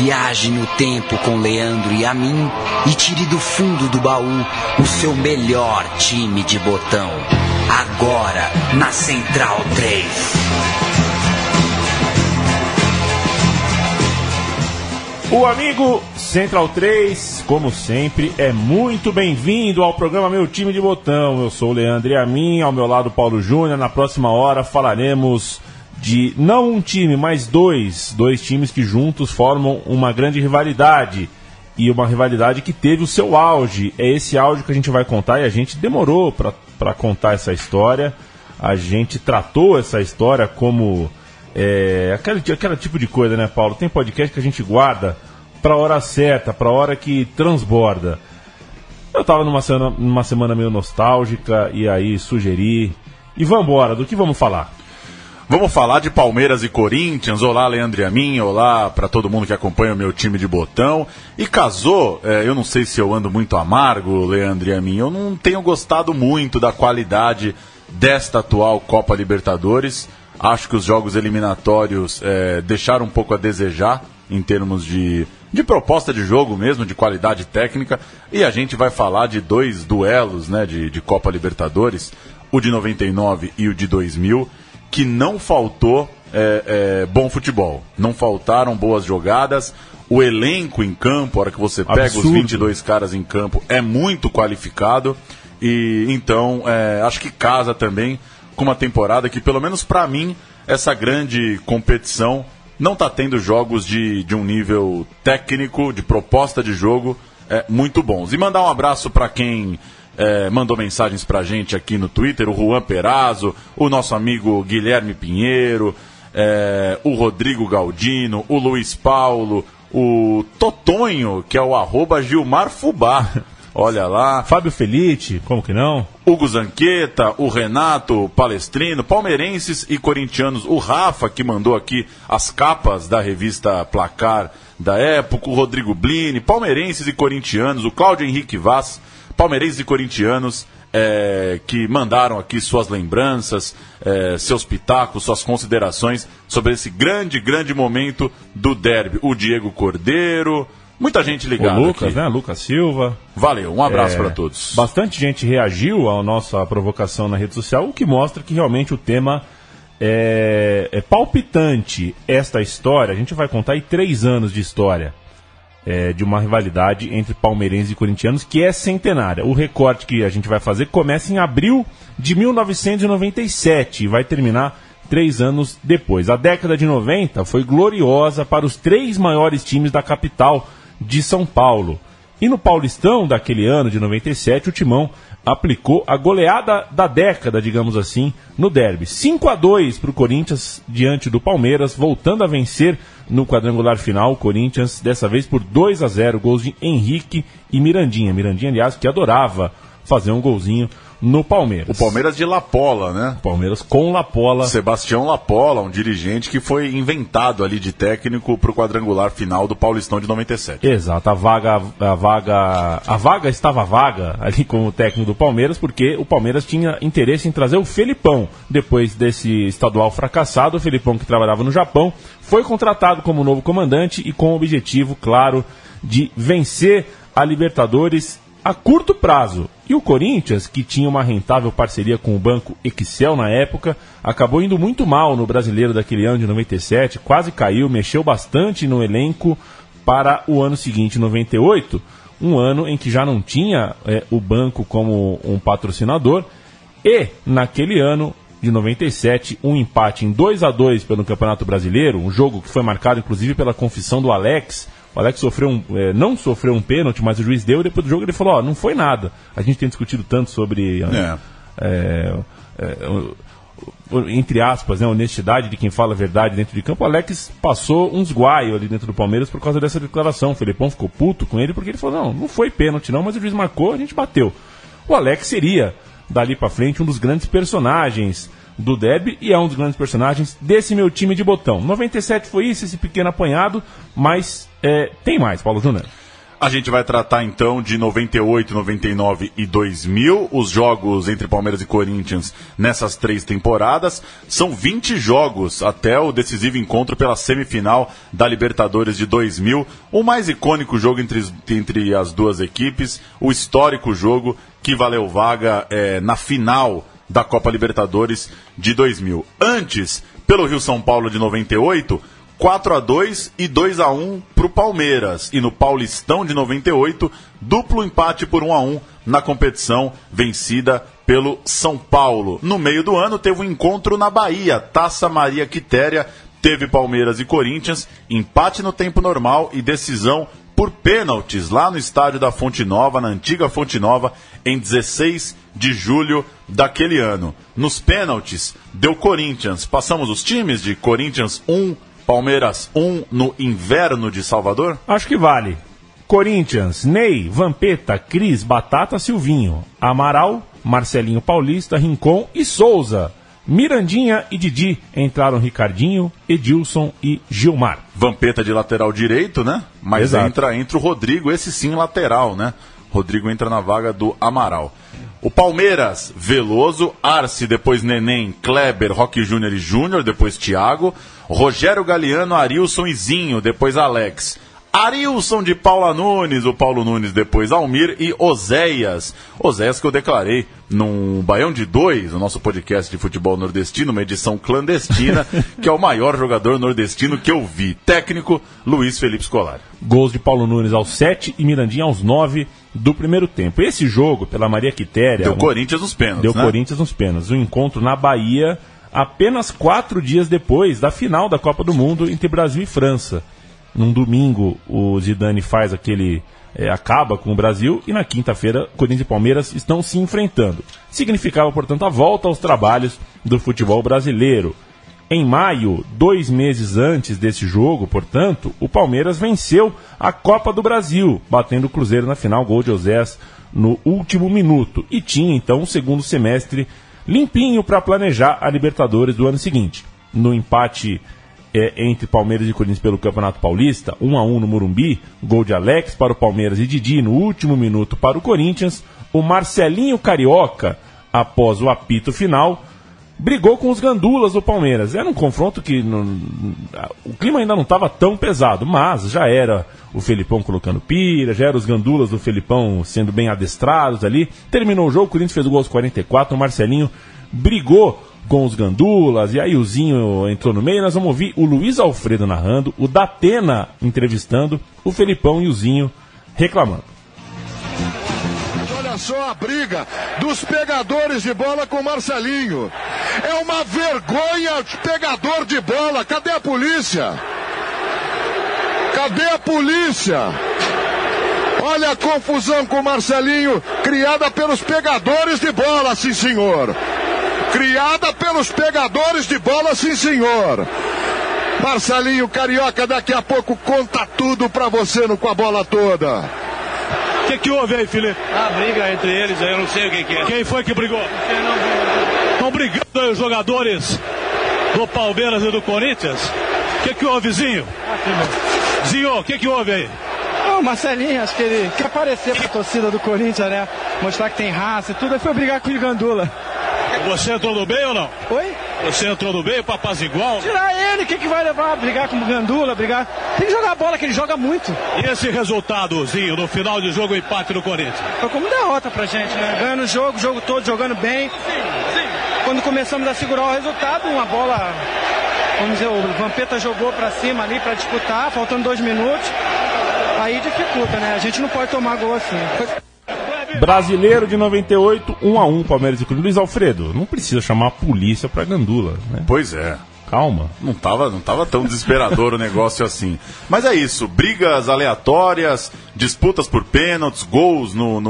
Viaje no tempo com Leandro e a mim e tire do fundo do baú o seu melhor time de botão. Agora na Central 3. O amigo Central 3, como sempre, é muito bem-vindo ao programa Meu Time de Botão. Eu sou o Leandro e a mim, ao meu lado Paulo Júnior. Na próxima hora falaremos de não um time, mas dois times que juntos formam uma grande rivalidade. E uma rivalidade que teve o seu auge. É esse auge que a gente vai contar e a gente demorou para contar essa história. A gente tratou essa história como aquele tipo de coisa, né, Paulo? Tem podcast que a gente guarda para a hora certa, para a hora que transborda. Eu estava numa semana meio nostálgica e aí sugeri. E vambora, do que vamos falar? Vamos falar de Palmeiras e Corinthians. Olá, Leandro e a mim. Olá para todo mundo que acompanha o meu time de botão. E casou, eu não sei se eu ando muito amargo, Leandro e a mim. Eu não tenho gostado muito da qualidade desta atual Copa Libertadores. Acho que os jogos eliminatórios deixaram um pouco a desejar em termos de proposta de jogo mesmo, de qualidade técnica. E a gente vai falar de dois duelos, né, de Copa Libertadores, o de 99 e o de 2000, que não faltou bom futebol, não faltaram boas jogadas. O elenco em campo, a hora que você pega os 22 caras em campo, é muito qualificado. E então acho que casa também com uma temporada que, pelo menos para mim, essa grande competição não está tendo jogos de um nível técnico, de proposta de jogo muito bons. E mandar um abraço para quem mandou mensagens pra gente aqui no Twitter, o Juan Perazzo, o nosso amigo Guilherme Pinheiro, o Rodrigo Galdino, o Luiz Paulo, o Totonho, que é o @GilmarFubá. Olha lá. Fábio Felice, como que não? Hugo Zanqueta, o Renato Palestrino, palmeirenses e corintianos. O Rafa, que mandou aqui as capas da revista Placar da época. O Rodrigo Blini, palmeirenses e corintianos. O Cláudio Henrique Vaz, palmeirenses e corintianos, que mandaram aqui suas lembranças, seus pitacos, suas considerações sobre esse grande momento do derby. O Diego Cordeiro... Muita gente ligada. O Lucas, aqui, né? Lucas Silva. Valeu, um abraço para todos. Bastante gente reagiu à nossa provocação na rede social, o que mostra que realmente o tema é palpitante. Esta história, a gente vai contar aí 3 anos de história de uma rivalidade entre palmeirenses e corintianos, que é centenária. O recorte que a gente vai fazer começa em abril de 1997 e vai terminar 3 anos depois. A década de 90 foi gloriosa para os 3 maiores times da capital de São Paulo. E no Paulistão daquele ano de 97, o Timão aplicou a goleada da década, digamos assim, no derby. 5-2 para o Corinthians diante do Palmeiras, voltando a vencer no quadrangular final. O Corinthians, dessa vez por 2-0, gols de Henrique e Mirandinha. Mirandinha, aliás, que adorava fazer um golzinho no Palmeiras. O Palmeiras de Lapola, né? Palmeiras com Lapola. Sebastião Lapola, um dirigente que foi inventado ali de técnico para o quadrangular final do Paulistão de 97. Exato, a vaga estava vaga ali como técnico do Palmeiras, porque o Palmeiras tinha interesse em trazer o Felipão. Depois desse estadual fracassado, o Felipão, que trabalhava no Japão, foi contratado como novo comandante e com o objetivo, claro, de vencer a Libertadores a curto prazo. E o Corinthians, que tinha uma rentável parceria com o Banco Excel na época, acabou indo muito mal no Brasileiro daquele ano de 97, quase caiu, mexeu bastante no elenco para o ano seguinte, 98, um ano em que já não tinha o banco como um patrocinador, e naquele ano de 97, um empate em 2-2 pelo Campeonato Brasileiro, um jogo que foi marcado inclusive pela confissão do Alex. O Alex não sofreu um pênalti, mas o juiz deu, e depois do jogo ele falou, não foi nada. A gente tem discutido tanto sobre, entre aspas, né, a honestidade de quem fala a verdade dentro de campo. O Alex passou uns guaios ali dentro do Palmeiras por causa dessa declaração. O Felipão ficou puto com ele porque ele falou, não foi pênalti não, mas o juiz marcou, a gente bateu. O Alex seria, dali pra frente, um dos grandes personagens do derby e é um dos grandes personagens desse meu time de botão. 97 foi isso, esse pequeno apanhado, mas tem mais, Paulo Júnior. A gente vai tratar então de 98, 99 e 2000, os jogos entre Palmeiras e Corinthians nessas 3 temporadas. São 20 jogos até o decisivo encontro pela semifinal da Libertadores de 2000. O mais icônico jogo entre as duas equipes, o histórico jogo que valeu vaga na final da Copa Libertadores de 2000. Antes, pelo Rio-São Paulo de 98... 4-2 e 2-1 para o Palmeiras. E no Paulistão de 98, duplo empate por 1-1 na competição vencida pelo São Paulo. No meio do ano teve um encontro na Bahia, Taça Maria Quitéria, teve Palmeiras e Corinthians, empate no tempo normal e decisão por pênaltis lá no estádio da Fonte Nova, na antiga Fonte Nova, em 16 de julho daquele ano. Nos pênaltis, deu Corinthians. Passamos os times de Corinthians 1, Palmeiras 1 no inverno de Salvador? Acho que vale. Corinthians, Ney, Vampeta, Cris, Batata, Silvinho, Amaral, Marcelinho Paulista, Rincon e Souza. Mirandinha e Didi. Entraram Ricardinho, Edilson e Gilmar. Vampeta de lateral direito, né? Mas Exato. entra o Rodrigo, esse sim lateral, né? Rodrigo entra na vaga do Amaral. O Palmeiras, Veloso, Arce, depois Neném, Kleber, Roque Júnior e Júnior, depois Thiago, Rogério Galeano, Arilson e Zinho, depois Alex. Arilson de Paula Nunes, o Paulo Nunes, depois Almir e Oséias. Oséias que eu declarei num Baião de 2, o nosso podcast de futebol nordestino, uma edição clandestina, que é o maior jogador nordestino que eu vi. Técnico, Luiz Felipe Scolari. Gols de Paulo Nunes aos 7 e Mirandinha aos 9 do primeiro tempo. Esse jogo, pela Maria Quitéria... Deu Corinthians nos pênaltis, Deu né? Corinthians nos pênaltis. Um encontro na Bahia, apenas 4 dias depois da final da Copa do Mundo entre Brasil e França. Num domingo, o Zidane faz acaba com o Brasil, e na quinta-feira, Corinthians e Palmeiras estão se enfrentando. Significava, portanto, a volta aos trabalhos do futebol brasileiro. Em maio, 2 meses antes desse jogo, portanto, o Palmeiras venceu a Copa do Brasil, batendo o Cruzeiro na final, gol de Oséias no último minuto. E tinha, então, um segundo semestre limpinho para planejar a Libertadores do ano seguinte. No empate entre Palmeiras e Corinthians pelo Campeonato Paulista, 1-1 no Morumbi, gol de Alex para o Palmeiras e Didi no último minuto para o Corinthians, o Marcelinho Carioca, após o apito final, brigou com os gandulas do Palmeiras. Era um confronto que o clima ainda não estava tão pesado, mas já era o Felipão colocando pira, já eram os gandulas do Felipão sendo bem adestrados ali. Terminou o jogo, o Corinthians fez o gol aos 44, o Marcelinho brigou com os gandulas, e aí o Zinho entrou no meio. Nós vamos ouvir o Luiz Alfredo narrando, o Datena entrevistando, o Felipão e o Zinho reclamando. Olha só a briga dos pegadores de bola com o Marcelinho. É uma vergonha pegador de bola. Cadê a polícia? Cadê a polícia? Olha a confusão com o Marcelinho, criada pelos pegadores de bola, sim senhor. Criada pelos pegadores de bola, sim senhor. Marcelinho Carioca daqui a pouco conta tudo pra você com a bola toda. O que houve aí, Felipe? Briga entre eles, eu não sei o que é. Quem foi que brigou? Estão brigando aí os jogadores do Palmeiras e do Corinthians. O que houve, Zinho? Zinho, o que houve aí? O Marcelinho, acho que ele quer aparecer pra torcida do Corinthians, né? Mostrar que tem raça e tudo, aí foi brigar com o Gandula. Você entrou no meio ou não? Oi? Você entrou no meio pra apaziguar? Tirar ele, quem que vai levar? Brigar com o Gandula, brigar... Tem que jogar a bola, que ele joga muito. E esse resultadozinho no final de jogo, o empate do Corinthians? Foi como derrota pra gente, né? Ganhando o jogo todo, jogando bem. Quando começamos a segurar o resultado, uma bola... Vamos dizer, o Vampeta jogou pra cima ali pra disputar, faltando 2 minutos. Aí dificulta, né? A gente não pode tomar gol assim. Brasileiro de 98, 1-1, Palmeiras e Corinthians. Luiz Alfredo, não precisa chamar a polícia pra gandula, né? Pois é. Calma. Não tava tão desesperador o negócio assim. Mas é isso, brigas aleatórias, disputas por pênaltis, gols no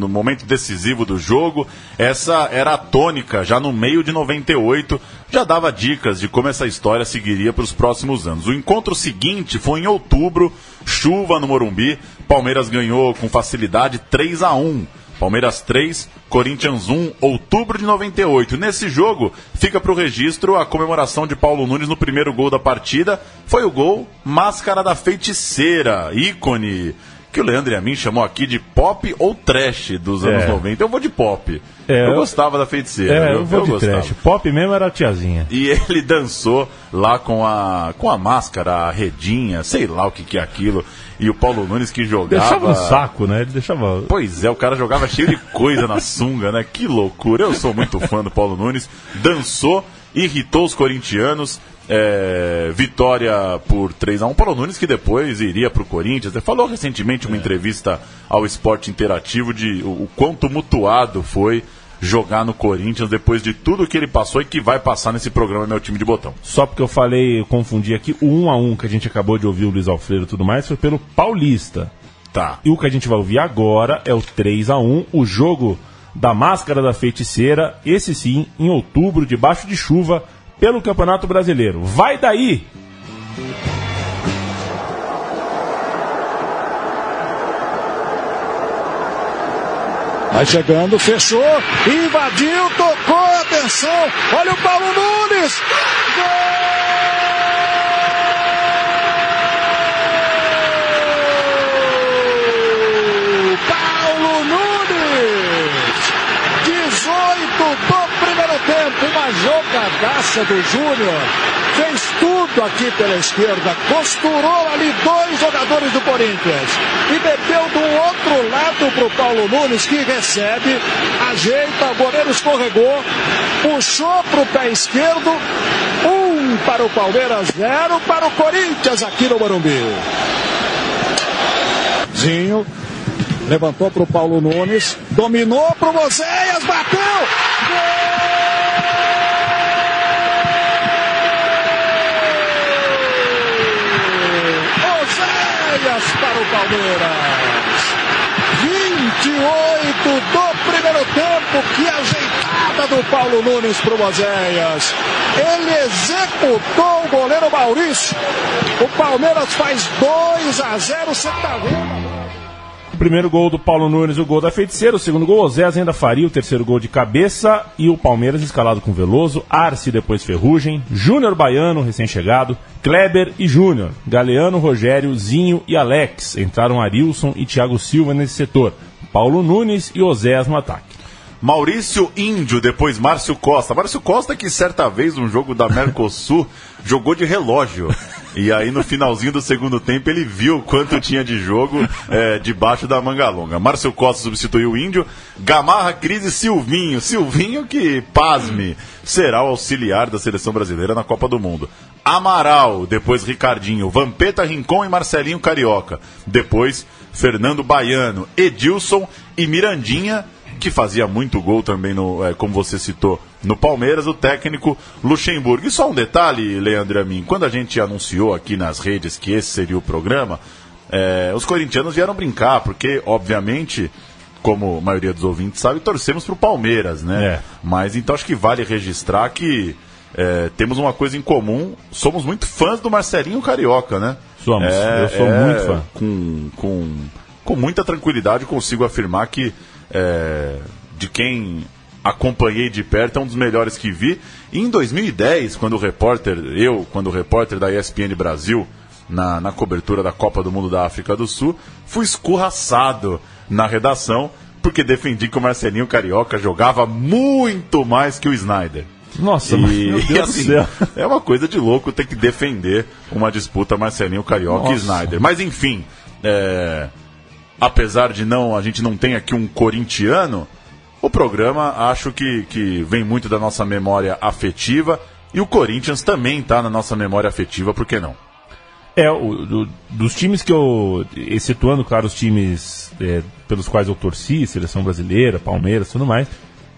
momento decisivo do jogo. Essa era a tônica, já no meio de 98, já dava dicas de como essa história seguiria para os próximos anos. O encontro seguinte foi em outubro, chuva no Morumbi, Palmeiras ganhou com facilidade 3-1. Palmeiras 3, Corinthians 1, outubro de 98. Nesse jogo, fica para o registro a comemoração de Paulo Nunes no primeiro gol da partida. Foi o gol Máscara da Feiticeira, ícone que o Leandro e a mim chamou aqui de pop ou trash dos anos 90. Eu vou de pop. Eu gostava da Feiticeira. Eu vou de trash. Pop mesmo era a tiazinha. E ele dançou lá com a máscara, a redinha, sei lá o que é aquilo. E o Paulo Nunes que jogava... Deixava um saco, né? Ele deixava... Pois é, o cara jogava cheio de coisa na sunga, né? Que loucura. Eu sou muito fã do Paulo Nunes. Dançou, irritou os corintianos. Vitória por 3-1. Paulo Nunes que depois iria para o Corinthians. Ele falou recentemente em uma entrevista ao Esporte Interativo de o quão tumultuado foi jogar no Corinthians depois de tudo que ele passou e que vai passar nesse programa Meu Time de Botão. Só porque eu confundi aqui, o 1-1 que a gente acabou de ouvir o Luiz Alfredo e tudo mais foi pelo Paulista. Tá. E o que a gente vai ouvir agora é o 3-1, o jogo da Máscara da Feiticeira, esse sim, em outubro, debaixo de chuva, pelo Campeonato Brasileiro. Vai daí! Vai chegando, fechou, invadiu, tocou, atenção, olha o Paulo Nunes! Gol! Paulo Nunes! 18 do primeiro tempo, uma jogadaça do Júnior. Fez tudo aqui pela esquerda, costurou ali 2 jogadores do Corinthians e meteu do outro lado para o Paulo Nunes, que recebe, ajeita, o goleiro escorregou, puxou para o pé esquerdo, 1 para o Palmeiras, 0 para o Corinthians aqui no Morumbi. Zinho levantou para o Paulo Nunes, dominou para o Oséias, bateu! Gol! Para o Palmeiras, 28 do primeiro tempo, que ajeitada do Paulo Nunes para o Oséias, ele executou o goleiro Maurício, o Palmeiras faz 2-0, Santa. O primeiro gol do Paulo Nunes, o gol da Feiticeira. O segundo gol, Oséias ainda faria o terceiro gol de cabeça. E o Palmeiras escalado com Veloso, Arce, depois Ferrugem, Júnior Baiano, recém-chegado, Kleber e Júnior, Galeano, Rogério, Zinho e Alex. Entraram Arilson e Thiago Silva nesse setor. Paulo Nunes e Oséias no ataque. Maurício Índio, depois Márcio Costa. Márcio Costa que certa vez, num jogo da Mercosul, jogou de relógio. E aí no finalzinho do segundo tempo ele viu quanto tinha de jogo debaixo da manga longa. Márcio Costa substituiu o Índio. Gamarra, Cris e Silvinho. Silvinho que, pasme, será o auxiliar da seleção brasileira na Copa do Mundo. Amaral, depois Ricardinho, Vampeta, Rincon e Marcelinho Carioca. Depois Fernando Baiano, Edilson e Mirandinha, que fazia muito gol também, como você citou, no Palmeiras, o técnico Luxemburgo. E só um detalhe, Leandro e a mim, quando a gente anunciou aqui nas redes que esse seria o programa, os corintianos vieram brincar, porque, obviamente, como a maioria dos ouvintes sabe, torcemos para o Palmeiras, né? Mas então acho que vale registrar que temos uma coisa em comum, somos muito fãs do Marcelinho Carioca, né? Somos, eu sou muito fã. Com muita tranquilidade consigo afirmar que de quem acompanhei de perto, é um dos melhores que vi. E em 2010, quando o repórter da ESPN Brasil, na cobertura da Copa do Mundo da África do Sul, fui escorraçado na redação, porque defendi que o Marcelinho Carioca jogava muito mais que o Snyder. Nossa, meu Deus do céu. É uma coisa de louco ter que defender uma disputa Marcelinho Carioca e Snyder. Mas enfim, apesar de a gente não tem aqui um corintiano, o programa acho que vem muito da nossa memória afetiva, e o Corinthians também está na nossa memória afetiva, por que não? Dos times que eu, excetuando, claro, os times pelos quais eu torci, Seleção Brasileira, Palmeiras, tudo mais,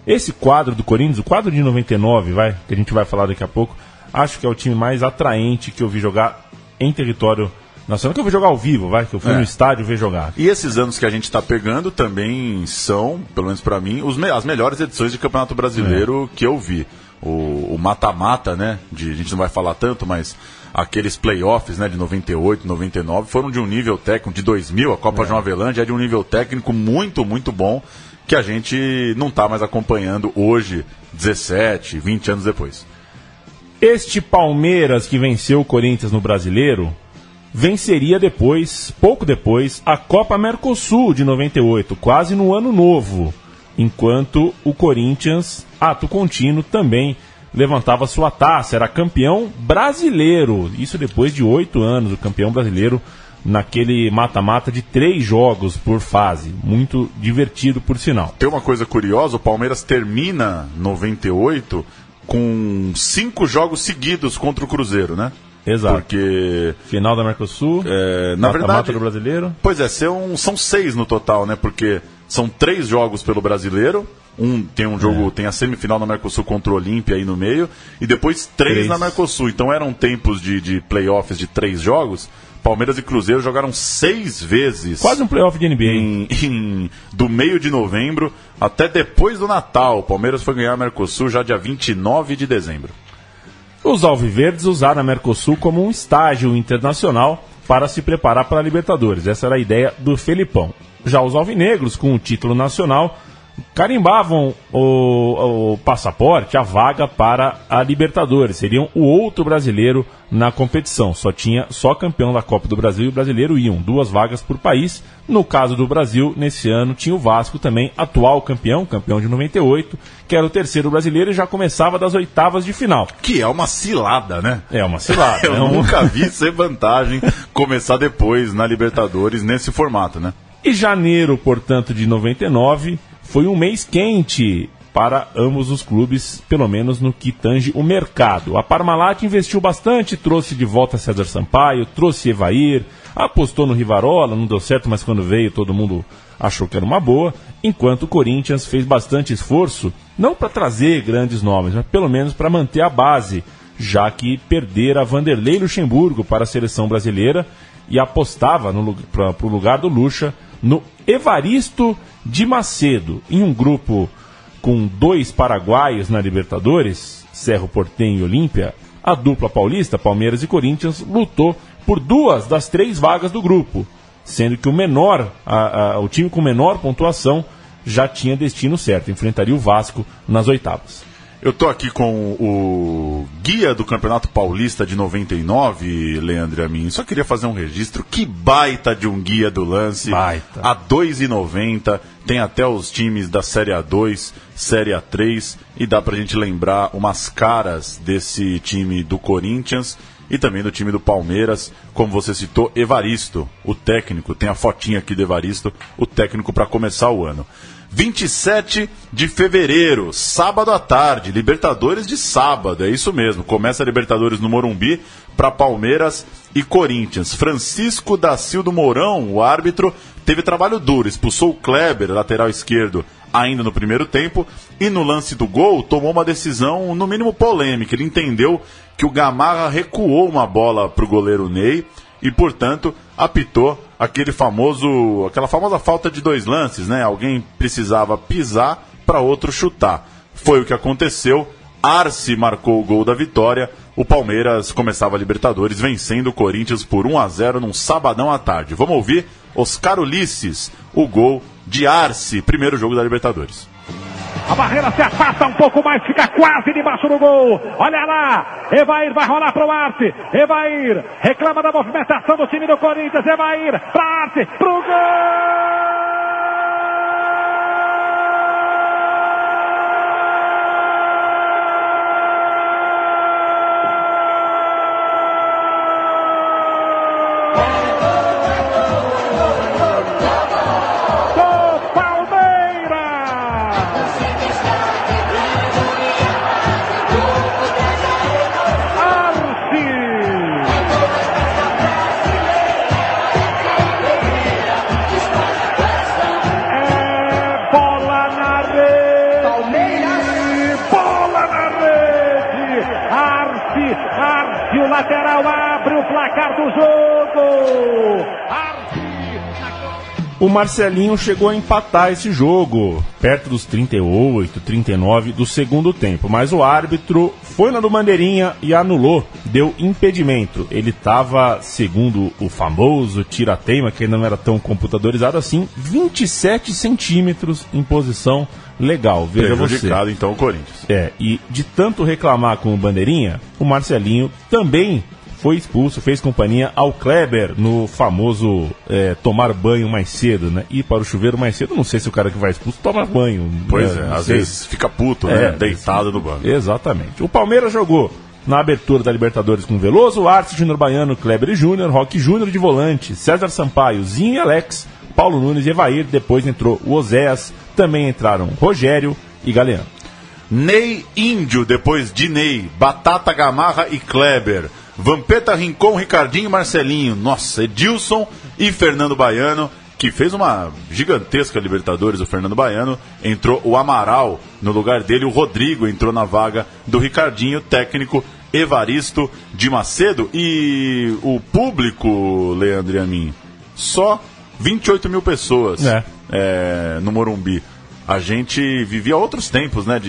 esse quadro do Corinthians, o quadro de 99, que a gente vai falar daqui a pouco, acho que é o time mais atraente que eu vi jogar em território nacional, que eu vi jogar ao vivo, que eu fui no estádio ver jogar. E esses anos que a gente está pegando também são, pelo menos para mim, as melhores edições de Campeonato Brasileiro que eu vi. O mata-mata, né? A gente não vai falar tanto, mas aqueles playoffs, né, de 98, 99 foram de um nível técnico, de 2000, a Copa João Avelange é de um nível técnico muito, muito bom, que a gente não está mais acompanhando hoje, 17, 20 anos depois. Este Palmeiras que venceu o Corinthians no Brasileiro venceria pouco depois, a Copa Mercosul de 98, quase no ano novo, enquanto o Corinthians, ato contínuo, também levantava sua taça, era campeão brasileiro, isso depois de 8 anos, o campeão brasileiro naquele mata-mata de 3 jogos por fase, muito divertido por sinal. Tem uma coisa curiosa, o Palmeiras termina 98 com 5 jogos seguidos contra o Cruzeiro, né? Exato. Porque final da Mercosul, na verdade do Brasileiro. Pois é, são 6 no total, né? Porque são 3 jogos pelo Brasileiro. Tem um jogo, tem a semifinal na Mercosul contra o Olímpia aí no meio, e depois 3 na Mercosul. Então eram tempos de playoffs de 3 jogos. Palmeiras e Cruzeiro jogaram 6 vezes. Quase um playoff de NBA. Do meio de novembro até depois do Natal. O Palmeiras foi ganhar a Mercosul já dia 29 de dezembro. Os alviverdes usaram a Mercosul como um estágio internacional para se preparar para a Libertadores. Essa era a ideia do Felipão. Já os alvinegros, com o título nacional, carimbavam o passaporte, a vaga para a Libertadores. Seriam o outro brasileiro na competição. Só campeão da Copa do Brasil e o brasileiro iam. 2 vagas por país. No caso do Brasil, nesse ano, tinha o Vasco também, atual campeão de 98, que era o terceiro brasileiro e já começava das oitavas de final. Que é uma cilada, né? É uma cilada. Eu nunca vi ser vantagem começar depois na Libertadores nesse formato, né? E janeiro, portanto, de 99... foi um mês quente para ambos os clubes, pelo menos no que tange o mercado. A Parmalat investiu bastante, trouxe de volta César Sampaio, trouxe Evair, apostou no Rivarola, não deu certo, mas quando veio todo mundo achou que era uma boa, enquanto o Corinthians fez bastante esforço, não para trazer grandes nomes, mas pelo menos para manter a base, já que perdera Vanderlei Luxemburgo para a seleção brasileira e apostava para o lugar do Lucha no Evaristo de Macedo, em um grupo com 2 paraguaios na Libertadores, Cerro Porteño e Olímpia. A dupla paulista, Palmeiras e Corinthians, lutou por 2 das 3 vagas do grupo, sendo que o time com menor pontuação já tinha destino certo, enfrentaria o Vasco nas oitavas. Eu tô aqui com o guia do Campeonato Paulista de 99, Leandro Amin. Só queria fazer um registro. Que baita de um guia do lance. Baita. A R$2,90. Tem até os times da Série A2, Série A3. E dá pra gente lembrar umas caras desse time do Corinthians e também do time do Palmeiras. Como você citou, Evaristo, o técnico. Tem a fotinha aqui do Evaristo, o técnico para começar o ano. 27 de fevereiro, sábado à tarde, Libertadores de sábado, é isso mesmo. Começa a Libertadores no Morumbi para Palmeiras e Corinthians. Francisco da Silva Mourão, o árbitro, teve trabalho duro, expulsou o Kleber, lateral esquerdo, ainda no primeiro tempo, e no lance do gol tomou uma decisão, no mínimo polêmica. Ele entendeu que o Gamarra recuou uma bola para o goleiro Ney e, portanto, apitou aquela famosa falta de 2 lances, né? Alguém precisava pisar para outro chutar. Foi o que aconteceu. Arce marcou o gol da vitória. O Palmeiras começava a Libertadores vencendo o Corinthians por 1-0 num sabadão à tarde. Vamos ouvir Oscar Ulisses, o gol de Arce, primeiro jogo da Libertadores. A barreira se afasta um pouco mais, fica quase debaixo do gol. Olha lá, Evair vai rolar para o Arce. Evair reclama da movimentação do time do Corinthians. Evair para Arce, pro gol! Arce, o lateral abre o placar do jogo. O Marcelinho chegou a empatar esse jogo, perto dos 38, 39 do segundo tempo, mas o árbitro foi na do Bandeirinha e anulou, deu impedimento. Ele estava, segundo o famoso tira-teima, que ainda não era tão computadorizado assim, 27 centímetros em posição legal. Veja você. Prejudicado então o Corinthians. E de tanto reclamar com o Bandeirinha, o Marcelinho também foi expulso, fez companhia ao Kleber no famoso tomar banho mais cedo, né? Ir para o chuveiro mais cedo. Não sei se o cara que vai expulso toma banho. Pois às vezes fica puto, né? Deitado no banco. Exatamente. O Palmeiras jogou na abertura da Libertadores com Veloso, Arce, Júnior Baiano, Kleber e Júnior, Roque Júnior de volante, César Sampaio, Zinho e Alex, Paulo Nunes e Evair. Depois entrou o Oséias, também entraram Rogério e Galeano. Ney Índio, depois de Ney, Batata, Gamarra e Kleber, Vampeta, Rincon, Ricardinho e Marcelinho, nossa, Edilson e Fernando Baiano, que fez uma gigantesca Libertadores, o Fernando Baiano. Entrou o Amaral no lugar dele, o Rodrigo entrou na vaga do Ricardinho, técnico Evaristo de Macedo. E o público, Leandro e a mim, só 28 mil pessoas no Morumbi. A gente vivia outros tempos, né?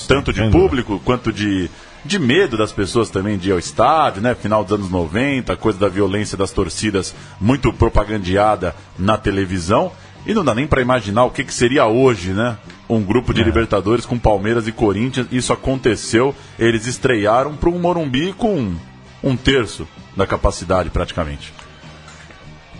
Tanto de público quanto de medo das pessoas também de ir ao estádio, né? Final dos anos 90, coisa da violência das torcidas muito propagandeada na televisão. E não dá nem para imaginar o que seria hoje, né? Um grupo de Libertadores com Palmeiras e Corinthians. Isso aconteceu, eles estrearam para um Morumbi com 1/3 da capacidade praticamente.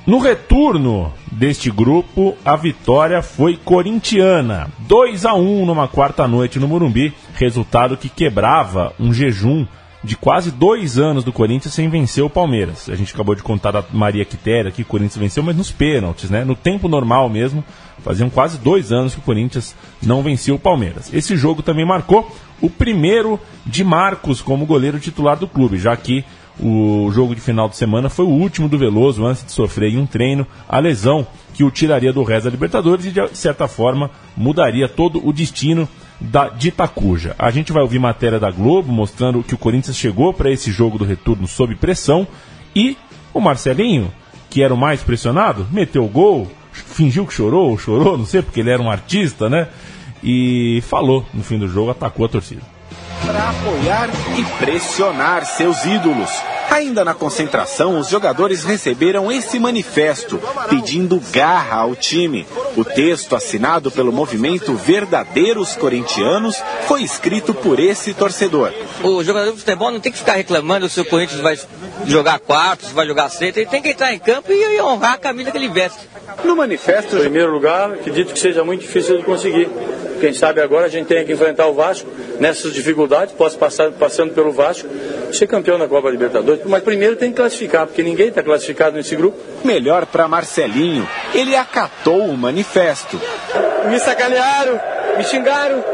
No retorno deste grupo, a vitória foi corintiana. 2-1 numa quarta noite no Morumbi, resultado que quebrava um jejum de quase 2 anos do Corinthians sem vencer o Palmeiras. A gente acabou de contar da Maria Quitéria que o Corinthians venceu, mas nos pênaltis, né? No tempo normal mesmo, faziam quase 2 anos que o Corinthians não vencia o Palmeiras. Esse jogo também marcou o primeiro de Marcos como goleiro titular do clube, já que o jogo de final de semana foi o último do Veloso antes de sofrer em um treino a lesão que o tiraria do resto da Libertadores e, de certa forma, mudaria todo o destino de Itacuja. A gente vai ouvir matéria da Globo mostrando que o Corinthians chegou para esse jogo do retorno sob pressão e o Marcelinho, que era o mais pressionado, meteu o gol, fingiu que chorou, não sei, porque ele era um artista, né? E falou no fim do jogo, atacou a torcida. Para apoiar e pressionar seus ídolos. Ainda na concentração, os jogadores receberam esse manifesto, pedindo garra ao time. O texto, assinado pelo movimento Verdadeiros Corintianos, foi escrito por esse torcedor. O jogador de futebol não tem que ficar reclamando se o Corinthians vai jogar quarto, se vai jogar sexta. Ele tem que entrar em campo e honrar a camisa que ele veste. No manifesto, em primeiro lugar, acredito que seja muito difícil de conseguir. Quem sabe agora a gente tem que enfrentar o Vasco nessas dificuldades, passando pelo Vasco, ser campeão da Copa Libertadores. Mas primeiro tem que classificar, porque ninguém está classificado nesse grupo. Melhor para Marcelinho, ele acatou o manifesto. Me sacanearam, me xingaram.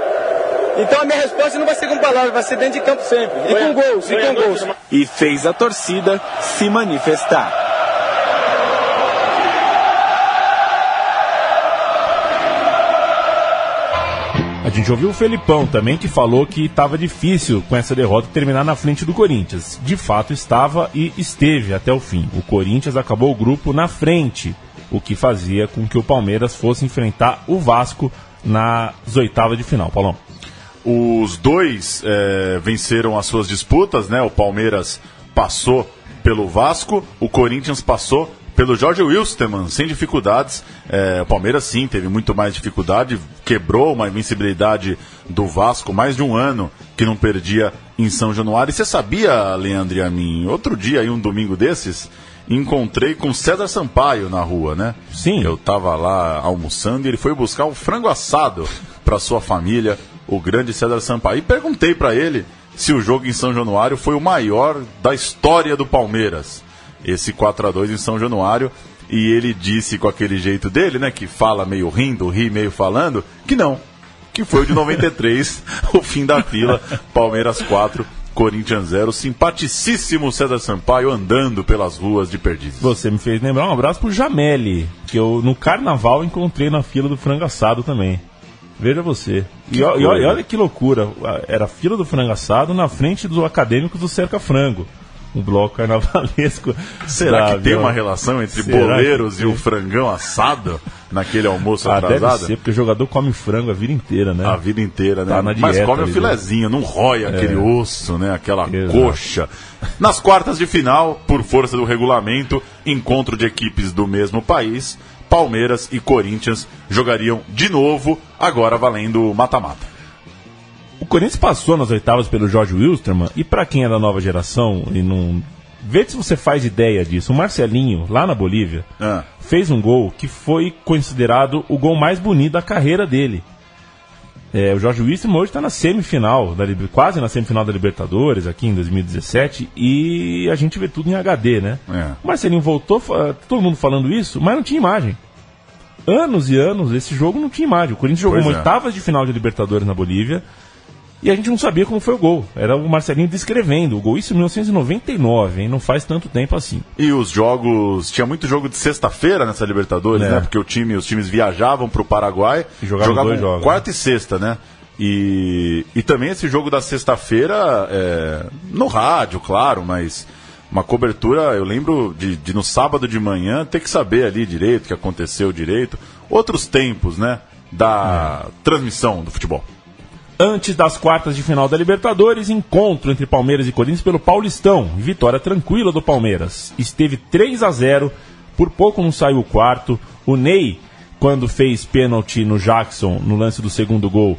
Então a minha resposta não vai ser com palavras, vai ser dentro de campo sempre. E com gols. E fez a torcida se manifestar. A gente ouviu o Felipão também, que falou que estava difícil com essa derrota terminar na frente do Corinthians. De fato estava e esteve até o fim. O Corinthians acabou o grupo na frente, o que fazia com que o Palmeiras fosse enfrentar o Vasco nas oitavas de final. Paulão. Os dois venceram as suas disputas, né? O Palmeiras passou pelo Vasco, o Corinthians passou pelo Jorge Wilstermann, sem dificuldades. O Palmeiras sim teve muito mais dificuldade, quebrou uma invencibilidade do Vasco, mais de um ano que não perdia em São Januário. E você sabia, Leandro e a mim, outro dia, aí, um domingo desses, encontrei com César Sampaio na rua, né? Sim. Eu tava lá almoçando e ele foi buscar um frango assado para sua família, o grande César Sampaio. E perguntei para ele se o jogo em São Januário foi o maior da história do Palmeiras. Esse 4-2 em São Januário, e ele disse com aquele jeito dele, né, que fala meio rindo, ri meio falando, que não, que foi o de 93, o fim da fila, Palmeiras 4, Corinthians 0, simpaticíssimo César Sampaio andando pelas ruas de Perdizes. Você me fez lembrar, um abraço pro Jameli, que eu no carnaval encontrei na fila do frango assado também. Veja você. E olha que loucura, era a fila do frango assado na frente dos acadêmicos do Cerca Frango. Um bloco carnavalesco. Será que tem uma relação entre boleiros e o frangão assado naquele almoço atrasado? Deve ser, porque o jogador come frango a vida inteira, né? A vida inteira, né? Tá na dieta, mas come o filezinho, não rói aquele osso, né? Aquela coxa. Nas quartas de final, por força do regulamento, encontro de equipes do mesmo país, Palmeiras e Corinthians jogariam de novo, agora valendo mata-mata. O Corinthians passou nas oitavas pelo Jorge Wilstermann, e para quem é da nova geração e não vê se você faz ideia disso. O Marcelinho, lá na Bolívia, fez um gol que foi considerado o gol mais bonito da carreira dele. O Jorge Wilstermann hoje está na semifinal, quase na semifinal da Libertadores, aqui em 2017, e a gente vê tudo em HD, né? O Marcelinho voltou, todo mundo falando isso, mas não tinha imagem. Anos e anos, esse jogo não tinha imagem. O Corinthians jogou oitavas de final de Libertadores na Bolívia, e a gente não sabia como foi o gol. Era o Marcelinho descrevendo o gol. Isso em 1999, hein? Não faz tanto tempo assim. E os jogos... Tinha muito jogo de sexta-feira nessa Libertadores, né? Porque os times viajavam para o Paraguai e jogavam dois jogos, quarta e sexta, né? E também esse jogo da sexta-feira, no rádio, claro, mas uma cobertura... Eu lembro de no sábado de manhã ter que saber ali direito o que aconteceu direito. Outros tempos, né? Da transmissão do futebol. Antes das quartas de final da Libertadores, encontro entre Palmeiras e Corinthians pelo Paulistão. Vitória tranquila do Palmeiras. Esteve 3-0, por pouco não saiu o quarto. O Ney, quando fez pênalti no Jackson, no lance do segundo gol,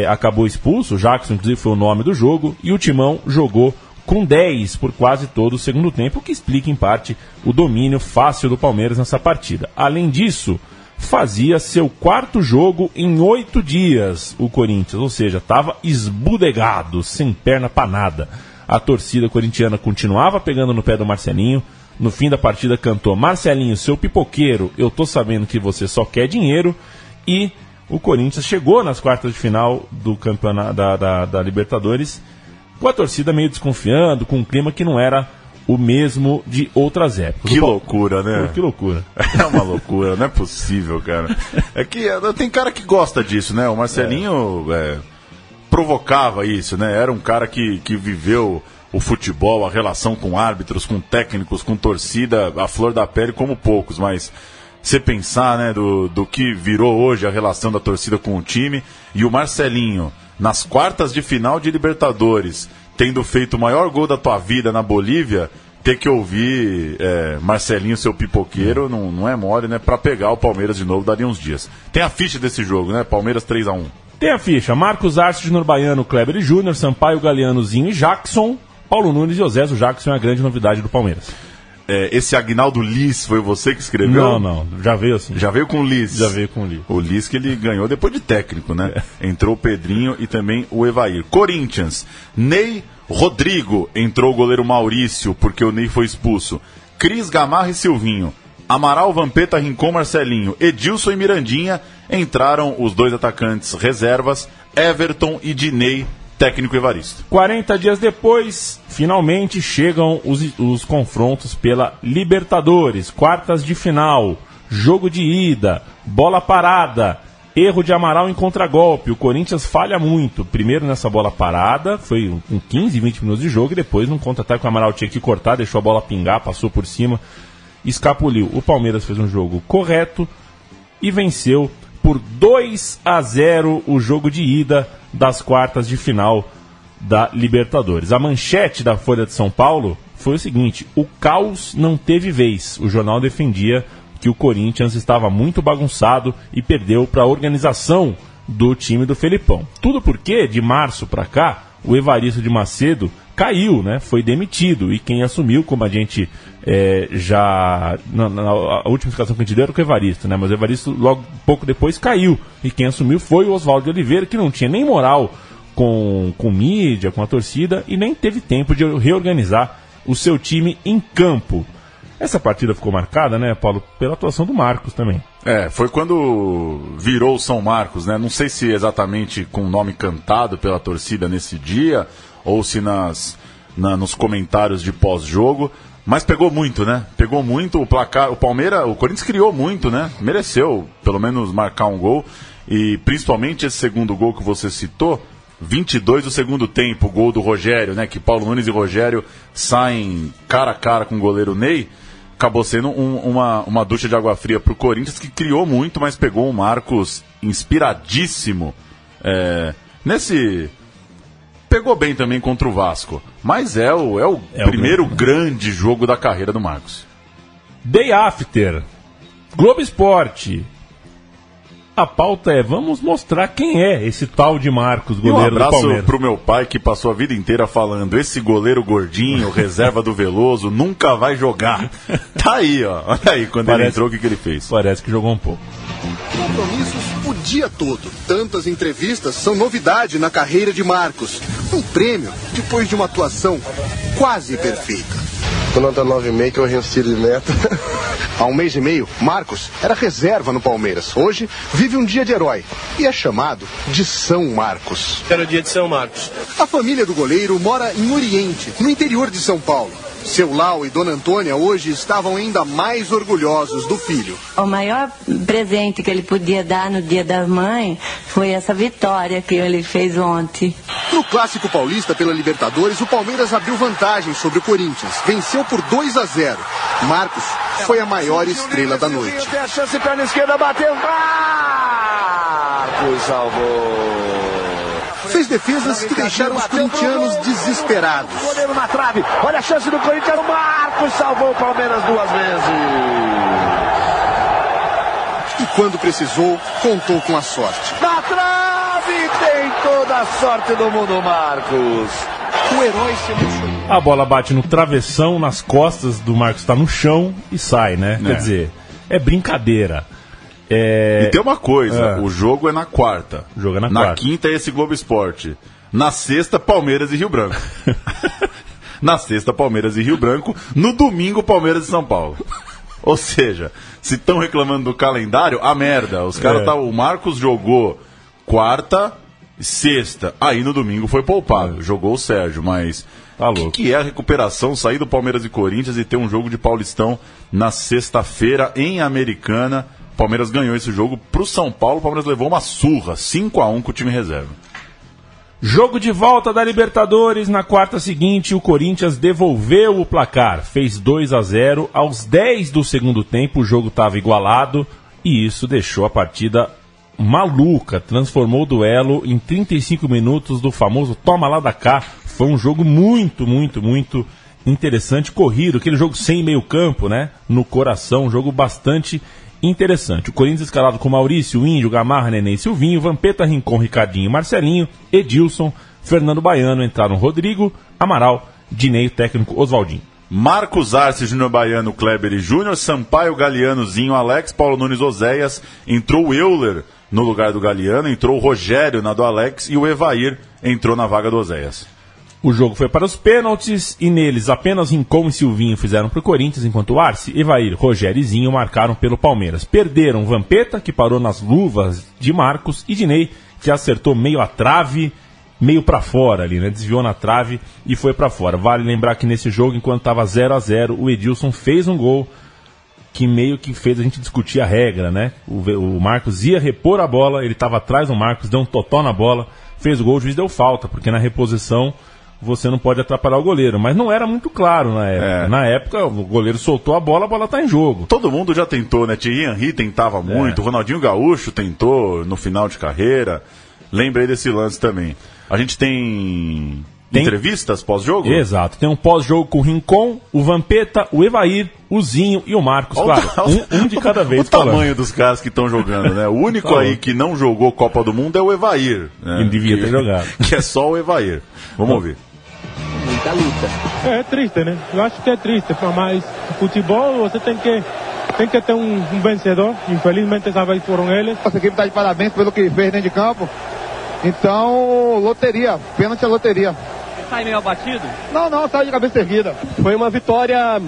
acabou expulso. O Jackson, inclusive, foi o nome do jogo. E o Timão jogou com 10 por quase todo o segundo tempo, o que explica, em parte, o domínio fácil do Palmeiras nessa partida. Além disso, fazia seu quarto jogo em 8 dias, o Corinthians, ou seja, estava esbudegado, sem perna pra nada. A torcida corintiana continuava pegando no pé do Marcelinho. No fim da partida cantou: Marcelinho, seu pipoqueiro, eu tô sabendo que você só quer dinheiro. E o Corinthians chegou nas quartas de final do campeonato da Libertadores, com a torcida meio desconfiando, com um clima que não era o mesmo de outras épocas. Que loucura, né? Que loucura. É uma loucura, não é possível, cara. É que tem cara que gosta disso, né? O Marcelinho provocava isso, né? Era um cara que viveu o futebol, a relação com árbitros, com técnicos, com torcida, a flor da pele como poucos, mas você pensar, né, do que virou hoje a relação da torcida com o time, e o Marcelinho, nas quartas de final de Libertadores, tendo feito o maior gol da tua vida na Bolívia, ter que ouvir Marcelinho, seu pipoqueiro, não é mole, né? Pra pegar o Palmeiras de novo, daria uns dias. Tem a ficha desse jogo, né? Palmeiras 3-1. Tem a ficha: Marcos Arce, Júnior Baiano, Kleber e Júnior, Sampaio, Galeanozinho e Jackson, Paulo Nunes e Osés. O Jackson é a grande novidade do Palmeiras. Esse Agnaldo Liz foi você que escreveu? Não, já veio assim. Já veio com o Liz? Já veio com o Liz. O Liz que ele ganhou depois de técnico, né? Entrou o Pedrinho e também o Evair. Corinthians, Ney, Rodrigo, entrou o goleiro Maurício, porque o Ney foi expulso. Cris, Gamarra e Silvinho. Amaral, Vampeta, Rincon, Marcelinho, Edilson e Mirandinha. Entraram os dois atacantes reservas, Everton e Diney, técnico Evaristo. 40 dias depois, finalmente chegam os confrontos pela Libertadores. Quartas de final, jogo de ida, bola parada, erro de Amaral em contragolpe. O Corinthians falha muito. Primeiro nessa bola parada, foi com 15, 20 minutos de jogo, e depois num contra-ataque o Amaral tinha que cortar, deixou a bola pingar, passou por cima, escapuliu. O Palmeiras fez um jogo correto e venceu por 2-0 o jogo de ida das quartas de final da Libertadores. A manchete da Folha de São Paulo foi o seguinte: o caos não teve vez. O jornal defendia que o Corinthians estava muito bagunçado e perdeu para a organização do time do Felipão. Tudo porque, de março para cá, o Evaristo de Macedo caiu, né? Foi demitido, e quem assumiu, como a gente já... A última explicação que a gente deu era com o Evaristo, né? Mas o Evaristo logo pouco depois caiu, e quem assumiu foi o Oswaldo de Oliveira, que não tinha nem moral com mídia, com a torcida, e nem teve tempo de reorganizar o seu time em campo. Essa partida ficou marcada, né, Paulo, pela atuação do Marcos também. Foi quando virou o São Marcos, né? Não sei se exatamente com o nome cantado pela torcida nesse dia, ou se nos comentários de pós-jogo, mas pegou muito, né? Pegou muito o placar. O Corinthians criou muito, né? Mereceu pelo menos marcar um gol, e principalmente esse segundo gol que você citou, 22 do segundo tempo, o gol do Rogério, né? Que Paulo Nunes e Rogério saem cara a cara com o goleiro Ney. Acabou sendo uma ducha de água fria para o Corinthians, que criou muito, mas pegou um Marcos inspiradíssimo. Pegou bem também contra o Vasco, mas é o primeiro grande jogo da carreira do Marcos. Day After, Globo Esporte. a pauta é, vamos mostrar quem é esse tal de Marcos, goleiro do Palmeiras. Um abraço pro meu pai que passou a vida inteira falando, esse goleiro gordinho, reserva do Veloso, nunca vai jogar. Tá aí, ó. Olha aí, quando ele entrou, o que ele fez? Parece que jogou um pouco. Compromissos o dia todo. Tantas entrevistas são novidade na carreira de Marcos. Um prêmio depois de uma atuação quase perfeita. Com nota 9,5 que eu errei um tiro de meta. Há um mês e meio, Marcos era reserva no Palmeiras. Hoje, vive um dia de herói e é chamado de São Marcos. Era o dia de São Marcos. A família do goleiro mora em Oriente, no interior de São Paulo. Seu Lau e Dona Antônia hoje estavam ainda mais orgulhosos do filho. O maior presente que ele podia dar no Dia das Mães foi essa vitória que ele fez ontem. No Clássico Paulista pela Libertadores, o Palmeiras abriu vantagem sobre o Corinthians. Venceu por 2-0. Marcos foi a maior estrela da noite. Tem a chance, perna esquerda, bateu. Marcos salvou. Fez defesas que deixaram os corintianos desesperados. Goleiro na trave, olha a chance do Corinthians, o Marcos salvou o Palmeiras 2 vezes. E quando precisou, contou com a sorte. Na trave, tem toda a sorte do mundo, Marcos. O herói se emocionou. A bola bate no travessão, nas costas do Marcos, tá no chão e sai, né? Quer dizer, é brincadeira. E tem uma coisa, o jogo é na quarta. O jogo é na quarta. Quinta é esse Globo Esporte. Na sexta, Palmeiras e Rio Branco. Na sexta, Palmeiras e Rio Branco. No domingo, Palmeiras e São Paulo. Ou seja, se estão reclamando do calendário, a merda. Os caras o Marcos jogou quarta, sexta. Aí no domingo foi poupado. Jogou o Sérgio, mas... Tá louco. O que é a recuperação, sair do Palmeiras e Corinthians e ter um jogo de Paulistão na sexta-feira em Americana? O Palmeiras ganhou esse jogo pro São Paulo, o Palmeiras levou uma surra, 5-1 com o time reserva. Jogo de volta da Libertadores, na quarta seguinte o Corinthians devolveu o placar, fez 2-0, aos 10 do segundo tempo o jogo estava igualado e isso deixou a partida maluca, transformou o duelo em 35 minutos do famoso toma lá da cá. Foi um jogo muito interessante, corrido, aquele jogo sem meio campo, né, no coração, um jogo bastante interessante. O Corinthians escalado com Maurício, Índio, Gamarra, Nenê e Silvinho, Vampeta, Rincon, Ricardinho, Marcelinho, Edilson, Fernando Baiano, entraram Rodrigo, Amaral, Dinei, técnico Oswaldinho. Marcos Arce, Júnior Baiano, Kleber e Júnior, Sampaio, Galeano, Zinho, Alex, Paulo Nunes, Oséias, entrou o Euler no lugar do Galeano, entrou o Rogério na do Alex e o Evair entrou na vaga do Oséias. O jogo foi para os pênaltis e neles apenas Rincon e Silvinho fizeram para o Corinthians, enquanto Arce, Evair, Rogério e Zinho marcaram pelo Palmeiras. Perderam Vampeta, que parou nas luvas de Marcos, e Dinei, que acertou meio à trave, meio para fora ali, né? Desviou na trave e foi para fora. Vale lembrar que nesse jogo, enquanto estava 0-0, o Edilson fez um gol que meio que fez a gente discutir a regra, né? O Marcos ia repor a bola, ele estava atrás do Marcos, deu um totó na bola, fez o gol, o juiz deu falta, porque na reposição você não pode atrapalhar o goleiro, mas não era muito claro na época. Na época, o goleiro soltou a bola tá em jogo. Todo mundo já tentou, né? Thierry Henry tentava muito, Ronaldinho Gaúcho tentou no final de carreira. Lembrei desse lance também. A gente tem entrevistas pós-jogo? Exato, tem um pós-jogo com o Rincon, o Vampeta, o Evair, o Zinho e o Marcos, claro, um de cada vez. O tamanho dos caras que estão jogando, né? O único aí que não jogou Copa do Mundo é o Evair, né? Ele devia ter jogado. Que é só o Evair. Vamos ouvir. Muita luta. É triste, né? Eu acho que é triste, mas futebol você tem que ter um vencedor. Infelizmente essa vez foram eles. Nossa equipe está de parabéns pelo que fez dentro de campo. Então, loteria, pênalti é loteria. Você sai meio abatido? Não, sai de cabeça erguida. Foi uma vitória,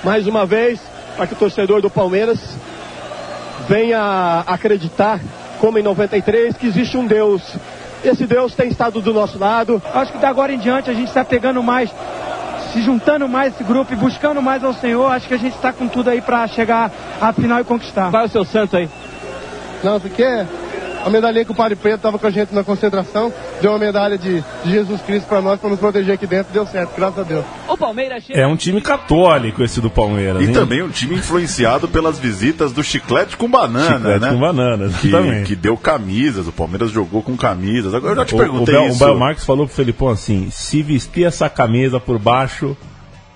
mais uma vez, para que o torcedor do Palmeiras venha acreditar, como em 93, que existe um Deus. Esse Deus tem estado do nosso lado. Acho que da agora em diante a gente está pegando mais, se juntando mais esse grupo e buscando mais ao Senhor. Acho que a gente está com tudo aí para chegar à final e conquistar. Qual é o seu santo aí? Não, porque a medalha que o Padre Preto estava com a gente na concentração, deu uma medalha de Jesus Cristo para nós, para nos proteger aqui dentro, deu certo, graças a Deus. O Palmeiras chega... É um time católico esse do Palmeiras. E também um time influenciado pelas visitas do Chiclete com Banana, Chiclete né? Com Banana, que deu camisas, o Palmeiras jogou com camisas. Agora eu já te perguntei isso. O Bel Marques falou pro Felipão assim, se vestir essa camisa por baixo,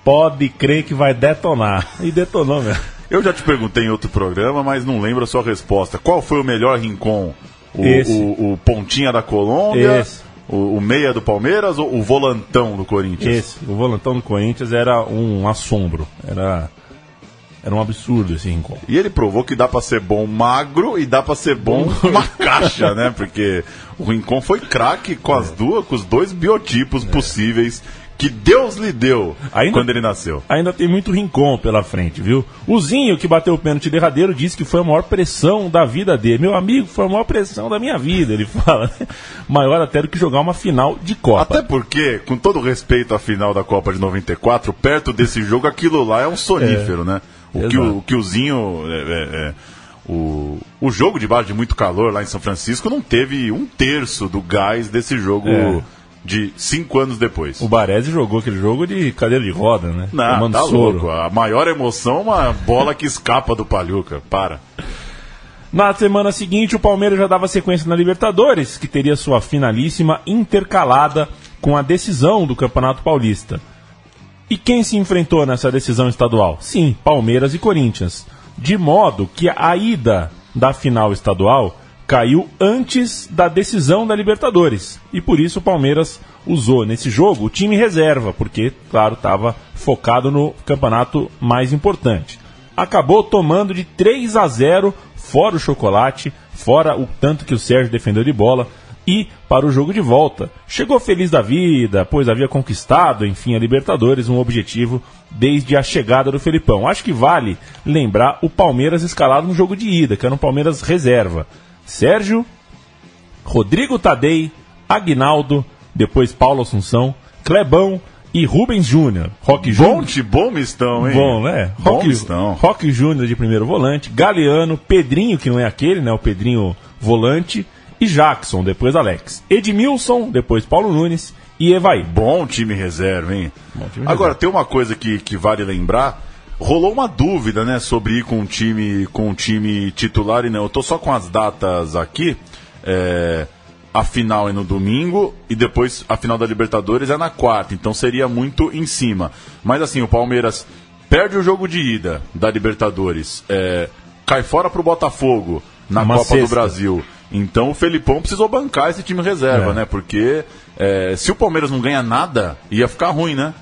pode crer que vai detonar. E detonou mesmo. Eu já te perguntei em outro programa, mas não lembro a sua resposta. Qual foi o melhor Rincon? O pontinha da Colômbia, o meia do Palmeiras ou o volantão do Corinthians? O volantão do Corinthians era um assombro. Era um absurdo esse Rincon. E ele provou que dá pra ser bom magro e dá pra ser bom uma caixa, né? Porque o Rincon foi craque com os dois biotipos possíveis que Deus lhe deu quando ele nasceu. Ainda tem muito Rincon pela frente, viu? O Zinho, que bateu o pênalti derradeiro, disse que foi a maior pressão da vida dele. Meu amigo, foi a maior pressão da minha vida, ele fala. Maior até do que jogar uma final de Copa. Até porque, com todo respeito à final da Copa de 94, perto desse jogo, aquilo lá é um sonífero, né? O que o Zinho... O jogo debaixo de muito calor lá em São Francisco não teve 1/3 do gás desse jogo... de 5 anos depois. O Baresi jogou aquele jogo de cadeira de roda, né? Não, tá louco. A maior emoção é uma bola que escapa do Palhuca. Para. Na semana seguinte, o Palmeiras já dava sequência na Libertadores, que teria sua finalíssima intercalada com a decisão do Campeonato Paulista. E quem se enfrentou nessa decisão estadual? Sim, Palmeiras e Corinthians. De modo que a ida da final estadual caiu antes da decisão da Libertadores. E por isso o Palmeiras usou nesse jogo o time reserva, porque, claro, estava focado no campeonato mais importante. Acabou tomando de 3-0, fora o chocolate, fora o tanto que o Sérgio defendeu de bola, e para o jogo de volta. Chegou feliz da vida, pois havia conquistado, enfim, a Libertadores, um objetivo desde a chegada do Felipão. Acho que vale lembrar o Palmeiras escalado no jogo de ida, que era um Palmeiras reserva. Sérgio, Rodrigo Tadei, Aguinaldo, depois Paulo Assunção, Clebão e Rubens Júnior. Bom mistão, hein? Bom, né? Roque Júnior de primeiro volante, Galeano, Pedrinho, que não é aquele, né? O Pedrinho volante, e Jackson, depois Alex. Edmilson, depois Paulo Nunes e Evair. Bom time reserva, hein? Agora, tem uma coisa que vale lembrar. Rolou uma dúvida, né, sobre ir com um time titular e não. Eu tô só com as datas aqui. A final é no domingo e depois a final da Libertadores é na quarta. Então seria muito em cima. Mas assim, o Palmeiras perde o jogo de ida da Libertadores. Cai fora pro Botafogo na Copa do Brasil. Então o Felipão precisou bancar esse time reserva, né? Porque se o Palmeiras não ganha nada, ia ficar ruim, né?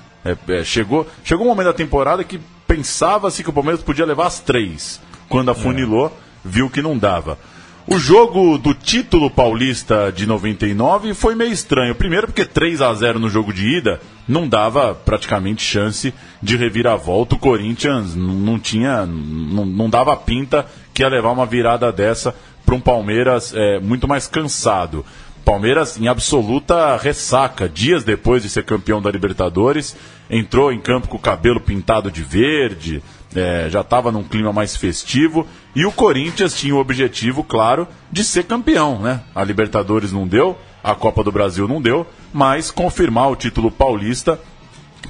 Chegou um momento da temporada que pensava-se que o Palmeiras podia levar as 3. Quando afunilou, viu que não dava. O jogo do título paulista de 99 foi meio estranho. Primeiro porque 3-0 no jogo de ida não dava praticamente chance de reviravolta. O Corinthians não dava pinta que ia levar uma virada dessa para um Palmeiras muito mais cansado. Palmeiras em absoluta ressaca, dias depois de ser campeão da Libertadores, entrou em campo com o cabelo pintado de verde, já estava num clima mais festivo, e o Corinthians tinha o objetivo, claro, de ser campeão, né? A Libertadores não deu, a Copa do Brasil não deu, mas confirmar o título paulista,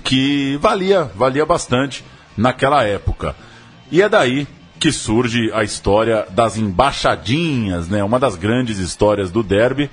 que valia bastante naquela época. E é daí que surge a história das embaixadinhas, né? Uma das grandes histórias do derby.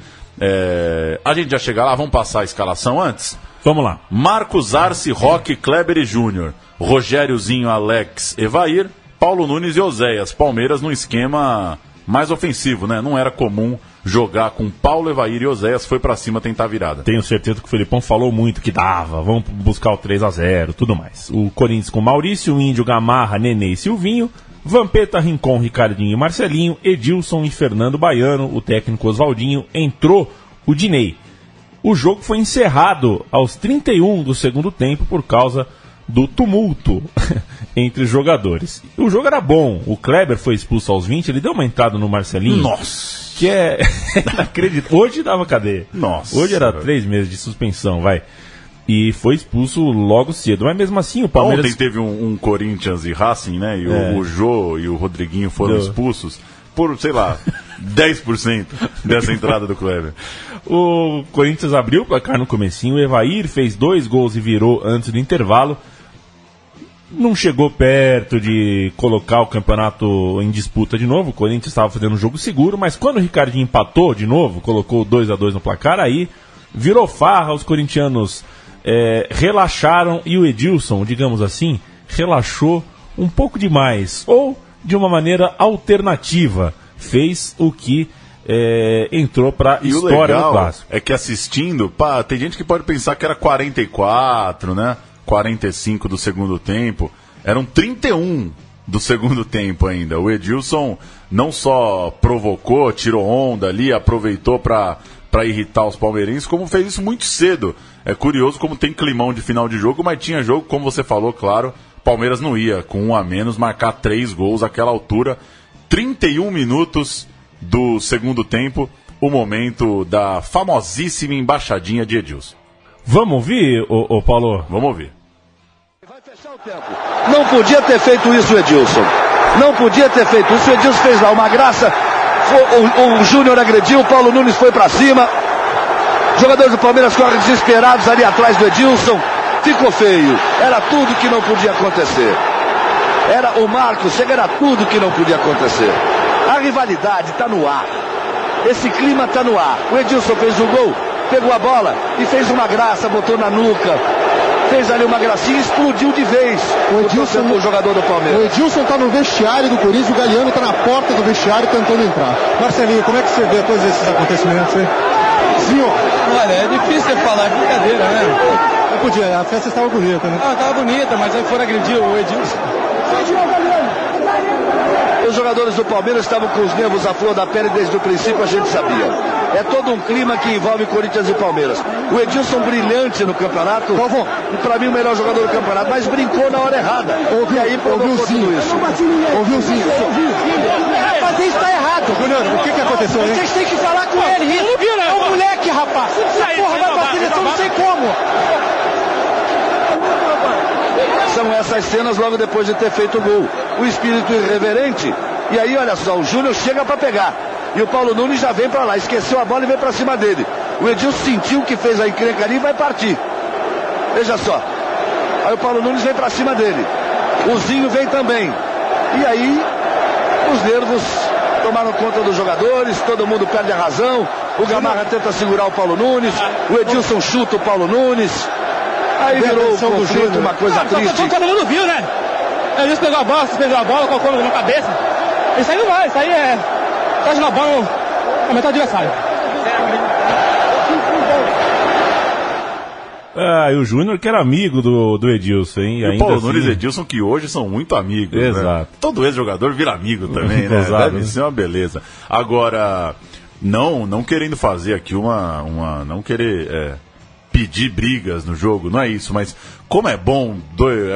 A gente já chega lá, vamos passar a escalação antes? Vamos lá. Marcos Arce, Roque, Kleber e Júnior, Rogériozinho, Alex, Evair, Paulo Nunes e Oséias. Palmeiras num esquema mais ofensivo, né? Não era comum jogar com Paulo, Evair e Oséias, foi pra cima tentar a virada. Tenho certeza que o Felipão falou muito que dava, vamos buscar o 3-0, tudo mais. O Corinthians com Maurício, Índio, Gamarra, Nenê e Silvinho, Vampeta, Rincon, Ricardinho e Marcelinho, Edilson e Fernando Baiano, o técnico Oswaldinho, entrou o Dinei. O jogo foi encerrado aos 31 do segundo tempo por causa do tumulto entre os jogadores. O jogo era bom, o Kleber foi expulso aos 20, ele deu uma entrada no Marcelinho. Nossa! Que é inacreditável. Hoje dava cadeia. Nossa! Hoje era 3 meses de suspensão, vai. E foi expulso logo cedo. Mas mesmo assim o Palmeiras... Ontem teve um Corinthians e Racing, né? E o Jô e o Rodriguinho foram expulsos por, sei lá, 10% dessa entrada do Kleber. O Corinthians abriu o placar no comecinho. O Evair fez 2 gols e virou antes do intervalo. Não chegou perto de colocar o campeonato em disputa de novo. O Corinthians estava fazendo um jogo seguro. Mas quando o Ricardinho empatou de novo, colocou 2-2 no placar, aí virou farra. Os corintianos... relaxaram e o Edilson, digamos assim, relaxou um pouco demais, ou de uma maneira alternativa, fez o que entrou para história do clássico. É que assistindo, tem gente que pode pensar que era 44, né? 45 do segundo tempo, eram 31 do segundo tempo ainda. O Edilson não só provocou, tirou onda ali, aproveitou para irritar os palmeirenses, como fez isso muito cedo. É curioso como tem climão de final de jogo, mas tinha jogo, como você falou, claro, Palmeiras não ia, com 1 a menos, marcar 3 gols àquela altura. 31 minutos do segundo tempo, o momento da famosíssima embaixadinha de Edilson. Vamos ouvir, ô Paulo? Vamos ouvir. Não podia ter feito isso o Edilson. Não podia ter feito isso. O Edilson fez lá uma graça. O Júnior agrediu, o Paulo Nunes foi pra cima. Os jogadores do Palmeiras correm desesperados ali atrás do Edilson. Ficou feio. Era tudo que não podia acontecer. Era o Marcos, era tudo que não podia acontecer. A rivalidade está no ar. Esse clima está no ar. O Edilson fez o gol, pegou a bola e fez uma graça, botou na nuca. Fez ali uma gracinha e explodiu de vez o jogador do Palmeiras. O Edilson está no vestiário do Corinthians, o Galeano está na porta do vestiário tentando entrar. Marcelinho, como é que você vê todos esses acontecimentos, hein? Senhor. Olha, é difícil falar, é brincadeira, né? Não podia, a festa estava bonita, né? Ah, estava bonita, mas aí foram agredir o Edilson. Os jogadores do Palmeiras estavam com os nervos à flor da pele desde o princípio, a gente sabia. É todo um clima que envolve Corinthians e Palmeiras. O Edilson brilhante no campeonato, para mim o melhor jogador do campeonato, mas brincou na hora errada. E aí provocou tudo isso. Ouviu o Zinho? Fazer isso tá errado. Juliano, o que aconteceu, hein? Vocês têm que falar com ele. É um moleque, rapaz. Essa porra vai pra seleção, não sei como. São essas cenas logo depois de ter feito o gol. O espírito irreverente. E aí, olha só, o Júnior chega para pegar. E o Paulo Nunes já vem para lá. Esqueceu a bola e vem para cima dele. O Edilson sentiu que fez a encrenca ali e vai partir. Veja só. Aí o Paulo Nunes vem para cima dele. O Zinho vem também. E aí, os nervos tomaram conta dos jogadores. Todo mundo perde a razão. O Gamarra tenta segurar o Paulo Nunes. O Edilson chuta o Paulo Nunes. Aí virou o conflito, uma coisa triste. Todo mundo viu, né? Ele pegou a bola, suspendeu a bola, colocou na cabeça. Isso aí não vai, isso aí é... Tá jogando a bola na metade do adversário. E o Júnior que era amigo do Edilson, hein? E o Paulo Nunes e Edilson que hoje são muito amigos. Exato. Né? Todo ex-jogador vira amigo também, né? Deve ser uma beleza. Agora, não querendo fazer aqui não querer... pedir brigas no jogo, não é isso, mas como é bom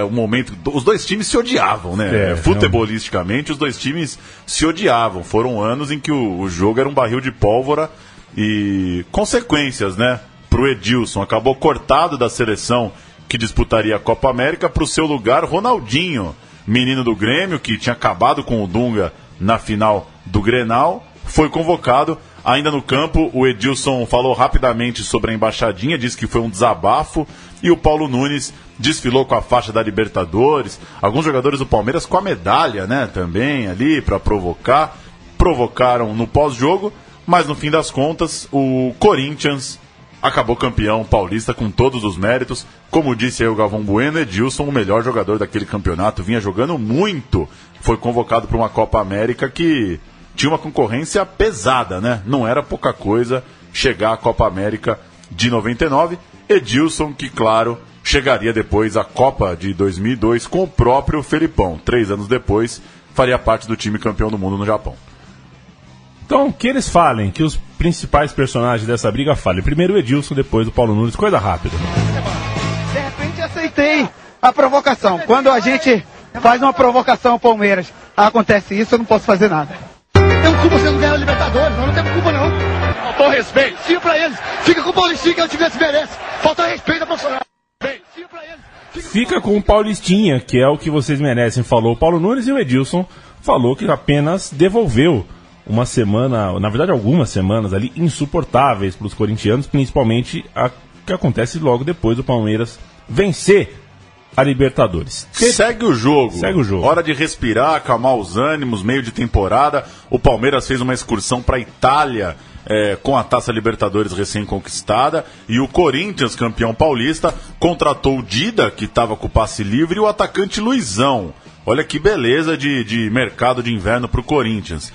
o momento, os dois times se odiavam, né? Futebolisticamente, os dois times se odiavam. Foram anos em que o jogo era um barril de pólvora e consequências, né? Pro Edilson, acabou cortado da seleção que disputaria a Copa América. Pro seu lugar, Ronaldinho, menino do Grêmio, que tinha acabado com o Dunga na final do Grenal, foi convocado. Ainda no campo, o Edilson falou rapidamente sobre a embaixadinha, disse que foi um desabafo, e o Paulo Nunes desfilou com a faixa da Libertadores. Alguns jogadores do Palmeiras com a medalha, né, também ali para provocaram no pós-jogo, mas no fim das contas, o Corinthians acabou campeão paulista com todos os méritos. Como disse aí o Galvão Bueno, Edilson, o melhor jogador daquele campeonato, vinha jogando muito, foi convocado para uma Copa América que tinha uma concorrência pesada, né? Não era pouca coisa chegar à Copa América de 99. Edilson, que, claro, chegaria depois à Copa de 2002 com o próprio Felipão. 3 anos depois, faria parte do time campeão do mundo no Japão. Então, que eles falem, que os principais personagens dessa briga falem. Primeiro o Edilson, depois o Paulo Nunes. Coisa rápida. De repente, aceitei a provocação. Quando a gente faz uma provocação ao Palmeiras, acontece isso, eu não posso fazer nada. Tem culpa você não ganhar a Libertadores, não tem culpa não. Faltou respeito. Sim pra eles. Fica com o Paulistinha que é o time que se merece. Falta respeito a Bolsonaro. Sim pra eles. Fica com o Paulistinha, que é o que vocês merecem, falou o Paulo Nunes, e o Edilson falou que apenas devolveu uma semana, na verdade algumas semanas ali, insuportáveis para os corintianos, principalmente a que acontece logo depois do Palmeiras vencer a Libertadores. Segue o jogo. Segue o jogo. Hora de respirar, acalmar os ânimos, meio de temporada. O Palmeiras fez uma excursão para a Itália com a Taça Libertadores recém-conquistada. E o Corinthians, campeão paulista, contratou o Dida, que estava com o passe livre, e o atacante Luizão. Olha que beleza de mercado de inverno para o Corinthians.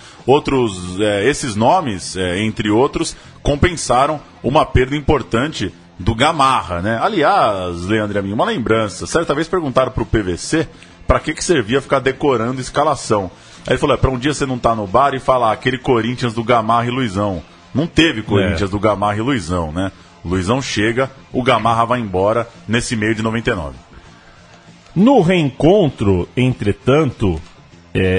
Esses nomes, entre outros, compensaram uma perda importante do Gamarra, né? Aliás, Leandro Amin, uma lembrança. Certa vez perguntaram para o PVC para que servia ficar decorando escalação. Aí ele falou, para um dia você não tá no bar e falar aquele Corinthians do Gamarra e Luizão. Não teve Corinthians do Gamarra e Luizão, né? O Luizão chega, o Gamarra vai embora nesse meio de 99. No reencontro, entretanto,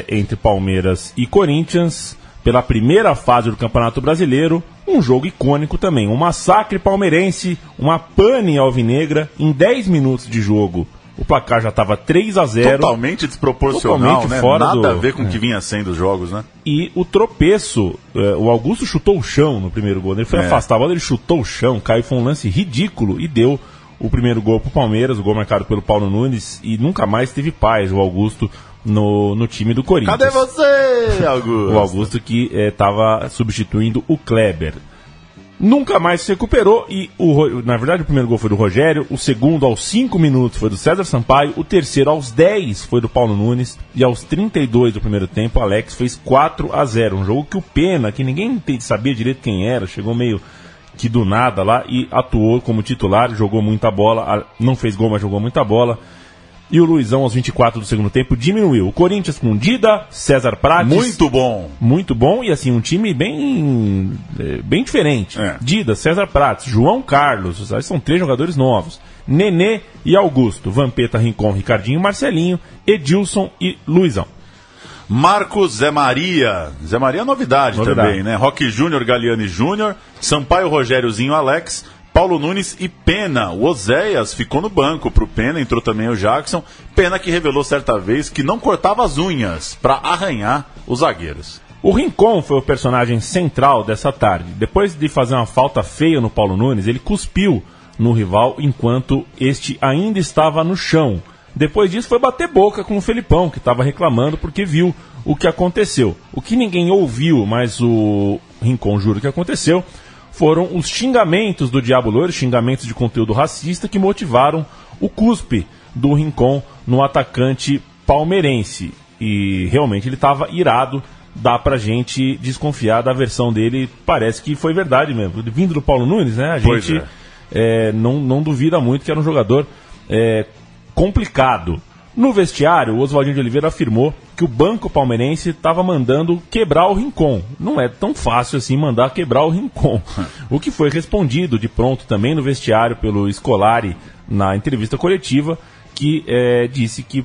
entre Palmeiras e Corinthians, pela primeira fase do Campeonato Brasileiro, um jogo icônico também. Um massacre palmeirense, uma pane alvinegra em 10 minutos de jogo. O placar já estava 3-0. Totalmente desproporcional, né? Nada a ver com o que vinha sendo os jogos, né? E o tropeço, o Augusto chutou o chão no primeiro gol. Ele foi afastar a bola, ele chutou o chão, caiu, foi um lance ridículo e deu o primeiro gol para o Palmeiras, o gol marcado pelo Paulo Nunes, e nunca mais teve paz o Augusto no time do Corinthians. Cadê você, Augusto? O Augusto que estava substituindo o Kleber. Nunca mais se recuperou e, na verdade, o primeiro gol foi do Rogério, o segundo aos 5 minutos foi do César Sampaio, o terceiro aos 10 foi do Paulo Nunes e aos 32 do primeiro tempo o Alex fez 4-0. Um jogo que o Pena, que ninguém sabia direito quem era, chegou meio que do nada lá e atuou como titular, jogou muita bola, não fez gol, mas jogou muita bola. E o Luizão, aos 24 do segundo tempo, diminuiu. O Corinthians com Dida, César Prates. Muito bom. Muito bom e, assim, um time bem diferente. Dida, César Prates, João Carlos, são 3 jogadores novos. Nenê e Augusto. Vampeta, Rincon, Ricardinho, Marcelinho, Edilson e Luizão. Marcos, Zé Maria. Zé Maria é novidade também, né? Roque Júnior, Galiani Júnior, Sampaio, Rogériozinho, Alex, Paulo Nunes e Pena. O Oséias ficou no banco pro Pena, entrou também o Jackson. Pena que revelou certa vez que não cortava as unhas para arranhar os zagueiros. O Rincon foi o personagem central dessa tarde. Depois de fazer uma falta feia no Paulo Nunes, ele cuspiu no rival enquanto este ainda estava no chão. Depois disso foi bater boca com o Felipão, que estava reclamando porque viu o que aconteceu. O que ninguém ouviu, mas o Rincon jura que aconteceu, foram os xingamentos do Diabo Loiro, xingamentos de conteúdo racista, que motivaram o cuspe do Rincon no atacante palmeirense. E realmente ele estava irado, dá pra gente desconfiar da versão dele, parece que foi verdade mesmo. Vindo do Paulo Nunes, né, a gente não duvida muito que era um jogador complicado. No vestiário, o Oswaldinho de Oliveira afirmou que o banco palmeirense estava mandando quebrar o Rincon. Não é tão fácil assim mandar quebrar o Rincon. O que foi respondido de pronto também no vestiário pelo Scolari na entrevista coletiva, que disse que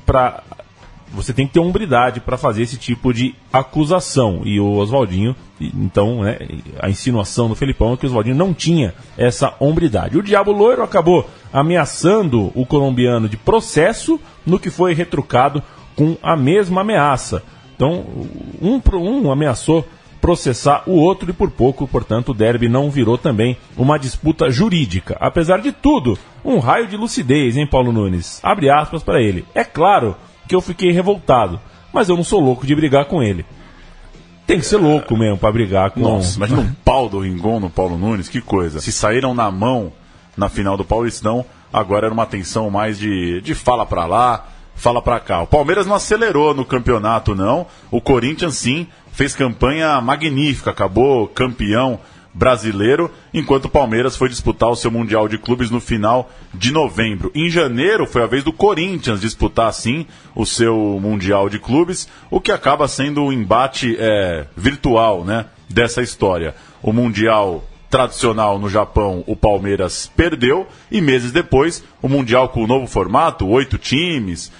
você tem que ter hombridade para fazer esse tipo de acusação. E o Oswaldinho, então, né, a insinuação do Felipão é que o Oswaldinho não tinha essa hombridade. O Diabo Loiro acabou ameaçando o colombiano de processo, no que foi retrucado com a mesma ameaça. Então, um ameaçou processar o outro e por pouco, portanto, o derby não virou também uma disputa jurídica. Apesar de tudo, um raio de lucidez, hein, Paulo Nunes? Abre aspas para ele. É claro que eu fiquei revoltado, mas eu não sou louco de brigar com ele. Tem que ser louco mesmo pra brigar com... Nossa, imagina um pau do Rincon no Paulo Nunes, que coisa. Se saíram na mão na final do Paulistão, agora era uma tensão mais de fala pra lá, fala pra cá. O Palmeiras não acelerou no campeonato, não. O Corinthians, sim, fez campanha magnífica, acabou campeão brasileiro, enquanto o Palmeiras foi disputar o seu Mundial de Clubes no final de novembro. Em janeiro foi a vez do Corinthians disputar, sim, o seu Mundial de Clubes, o que acaba sendo o embate virtual, né, dessa história. O Mundial tradicional no Japão, o Palmeiras perdeu, e meses depois, o Mundial com o novo formato, 8 times,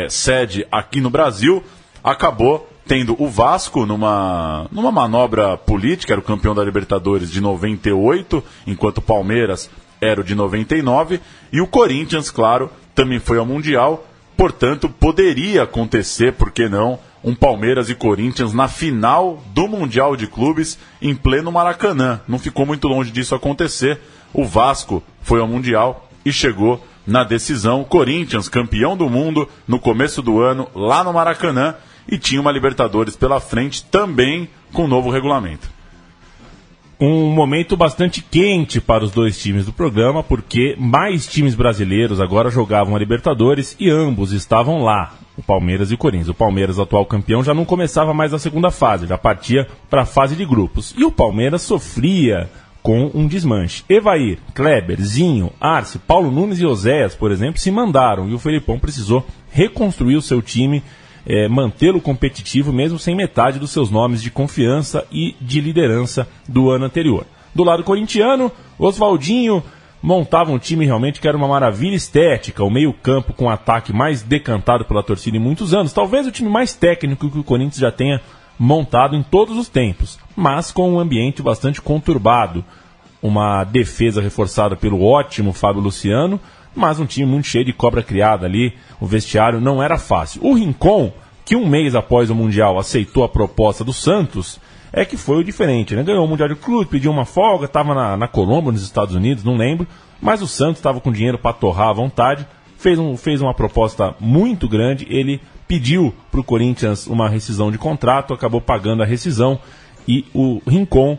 sede aqui no Brasil, acabou tendo o Vasco numa manobra política, era o campeão da Libertadores de 98, enquanto o Palmeiras era o de 99, e o Corinthians, claro, também foi ao Mundial, portanto, poderia acontecer, por que não, um Palmeiras e Corinthians na final do Mundial de Clubes em pleno Maracanã. Não ficou muito longe disso acontecer, o Vasco foi ao Mundial e chegou na decisão. Corinthians, campeão do mundo no começo do ano, lá no Maracanã, e tinha uma Libertadores pela frente também com o novo regulamento. Um momento bastante quente para os dois times do programa, porque mais times brasileiros agora jogavam a Libertadores e ambos estavam lá, o Palmeiras e o Corinthians. O Palmeiras, atual campeão, já não começava mais a segunda fase, já partia para a fase de grupos. E o Palmeiras sofria com um desmanche. Evair, Kleber, Zinho, Arce, Paulo Nunes e Oséias, por exemplo, se mandaram, e o Felipão precisou reconstruir o seu time, mantê-lo competitivo mesmo sem metade dos seus nomes de confiança e de liderança do ano anterior. Do lado corintiano, Oswaldinho montava um time realmente que era uma maravilha estética, o meio-campo com ataque mais decantado pela torcida em muitos anos, talvez o time mais técnico que o Corinthians já tenha montado em todos os tempos, mas com um ambiente bastante conturbado, uma defesa reforçada pelo ótimo Fábio Luciano, mas um time muito cheio de cobra criada ali, o vestiário não era fácil. O Rincon, que um mês após o Mundial aceitou a proposta do Santos, é que foi o diferente, né? Ganhou o Mundial de Clube, pediu uma folga, estava na Colômbia, nos Estados Unidos, não lembro, mas o Santos estava com dinheiro para torrar à vontade, fez uma proposta muito grande, ele pediu para o Corinthians uma rescisão de contrato, acabou pagando a rescisão, e o Rincon,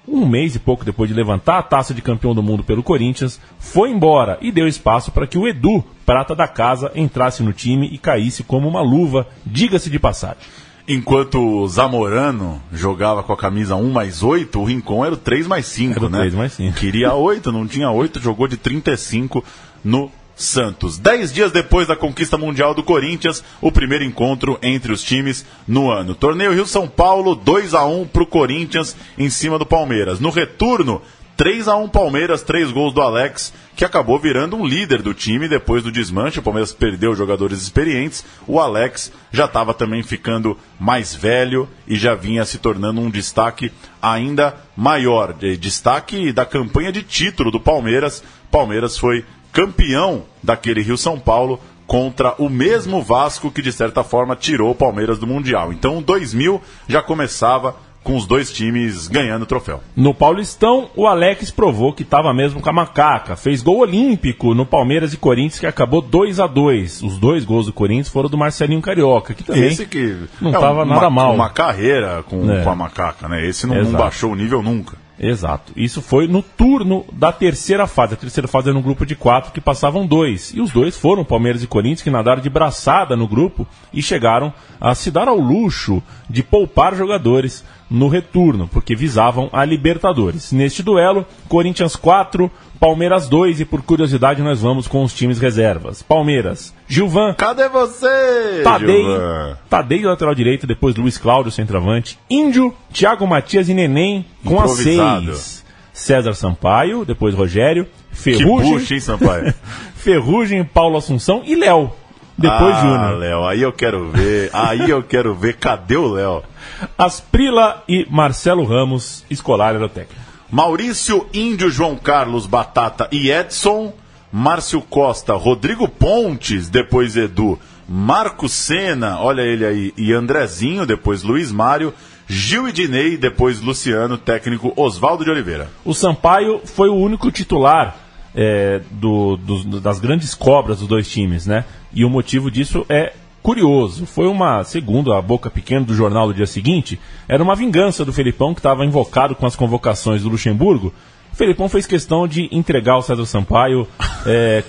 um mês e pouco depois de levantar a taça de campeão do mundo pelo Corinthians, foi embora e deu espaço para que o Edu, prata da casa, entrasse no time e caísse como uma luva, diga-se de passagem. Enquanto o Zamorano jogava com a camisa 1+8, o Rincon era o 3+5, era o né? 3+5. Queria 8, não tinha 8, jogou de 35 no Santos. 10 dias depois da conquista mundial do Corinthians, o primeiro encontro entre os times no ano. Torneio Rio-São Paulo, 2-1 para o Corinthians em cima do Palmeiras. No retorno, 3-1 Palmeiras, 3 gols do Alex, que acabou virando um líder do time depois do desmanche. O Palmeiras perdeu jogadores experientes. O Alex já estava também ficando mais velho e já vinha se tornando um destaque ainda maior. Destaque da campanha de título do Palmeiras. Palmeiras foi campeão daquele Rio-São Paulo contra o mesmo Vasco que, de certa forma, tirou o Palmeiras do Mundial. Então, 2000 já começava com os dois times ganhando o troféu. No Paulistão, o Alex provou que estava mesmo com a macaca. Fez gol olímpico no Palmeiras e Corinthians, que acabou 2-2. Os 2 gols do Corinthians foram do Marcelinho Carioca, que também esse que não estava nada mal. Uma carreira com a macaca, né? Esse não baixou o nível nunca. Exato. Isso foi no turno da terceira fase. A terceira fase era um grupo de 4 que passavam 2. E os 2 foram Palmeiras e Corinthians, que nadaram de braçada no grupo e chegaram a se dar ao luxo de poupar jogadores no retorno, porque visavam a Libertadores. Neste duelo, Corinthians 4, Palmeiras 2, e por curiosidade nós vamos com os times reservas. Palmeiras, Gilvan. Cadê você, Tadei, lateral direito, depois Luiz Cláudio, centroavante. Índio, Thiago Matias e Neném com as 6. César Sampaio, depois Rogério. Ferrugem. Que puxa, hein, Sampaio? Ferrugem, Paulo Assunção e Léo. Depois Júnior. Léo, aí eu quero ver, cadê o Léo? Asprila e Marcelo Ramos, Escolar era o técnico. Maurício, Índio, João Carlos, Batata e Edson. Márcio Costa, Rodrigo Pontes, depois Edu. Marco Senna, olha ele aí, e Andrezinho, depois Luiz Mário. Gil e Dinei, depois Luciano, técnico Oswaldo de Oliveira. O Sampaio foi o único titular das grandes cobras dos dois times, né? E o motivo disso é curioso. Foi segundo a boca pequena do jornal do dia seguinte, era uma vingança do Felipão, que estava invocado com as convocações do Luxemburgo. O Felipão fez questão de entregar o César Sampaio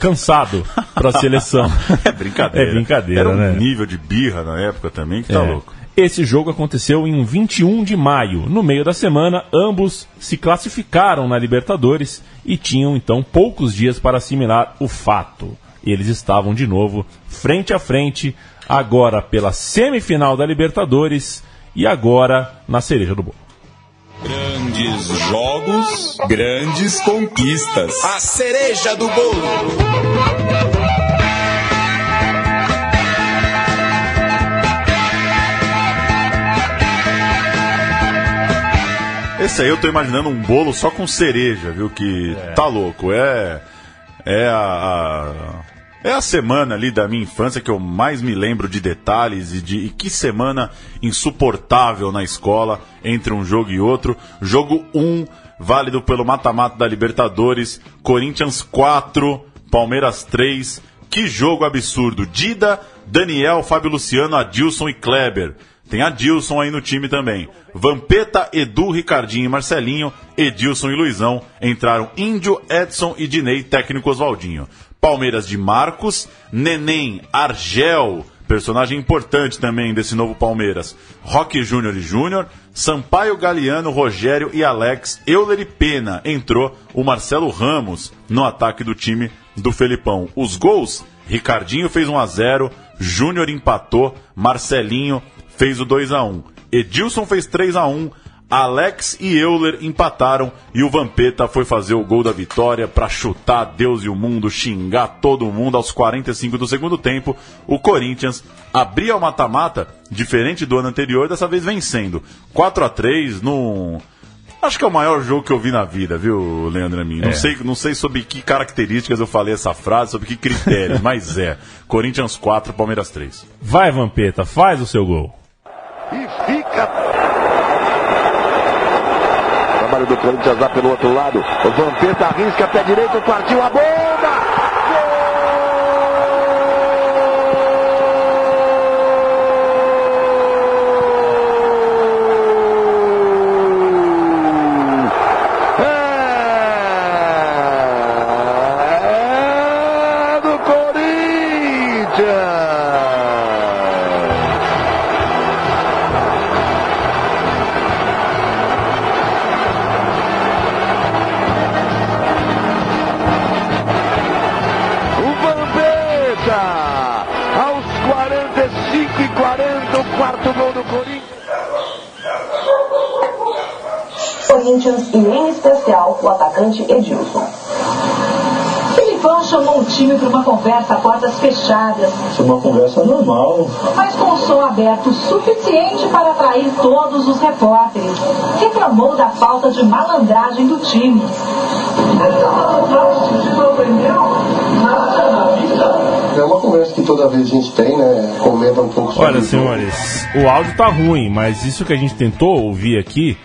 cansado para a seleção. É brincadeira. Era né? Um nível de birra na época também que tá louco. Esse jogo aconteceu em 21 de maio. No meio da semana, ambos se classificaram na Libertadores e tinham, então, poucos dias para assimilar o fato. Eles estavam, de novo, frente a frente, agora pela semifinal da Libertadores e agora na cereja do bolo. Grandes jogos, grandes conquistas. A cereja do bolo. Esse aí eu tô imaginando um bolo só com cereja, viu? Que tá louco. É a semana ali da minha infância que eu mais me lembro de detalhes e que semana insuportável na escola entre um jogo e outro. Jogo 1, válido pelo mata-mata da Libertadores. Corinthians 4, Palmeiras 3. Que jogo absurdo. Dida, Daniel, Fábio Luciano, Adilson e Kleber. Tem Adilson aí no time também. Vampeta, Edu, Ricardinho e Marcelinho, Edilson e Luizão. Entraram Índio, Edson e Dinei, técnico Oswaldinho. Palmeiras de Marcos, Neném, Argel, personagem importante também desse novo Palmeiras. Roque Júnior e Júnior, Sampaio, Galeano, Rogério e Alex, Euler e Pena. Entrou o Marcelo Ramos no ataque do time do Felipão. Os gols, Ricardinho fez 1-0, Júnior empatou, Marcelinho fez o 2-1. Edilson fez 3-1, Alex e Euler empataram e o Vampeta foi fazer o gol da vitória para chutar Deus e o mundo, xingar todo mundo aos 45 do segundo tempo. O Corinthians abria o mata-mata, diferente do ano anterior, dessa vez vencendo. 4-3 num... Acho que é o maior jogo que eu vi na vida, viu, Leandro Amin? Não sei sobre que características eu falei essa frase, sobre que critérios, mas Corinthians 4, Palmeiras 3. Vai, Vampeta, faz o seu gol. E fica. Trabalho do Corinthians lá pelo outro lado. O Vampeta arrisca, pé direito, partiu a bomba! Corinthians e, em especial, o atacante Edilson. Felipão chamou o time para uma conversa a portas fechadas. Isso é uma conversa normal. Mas com som aberto suficiente para atrair todos os repórteres. Reclamou da falta de malandragem do time. É uma conversa que toda vez a gente tem, né? Comenta um pouco sobre. Olha, senhores, o áudio tá ruim, mas isso que a gente tentou ouvir aqui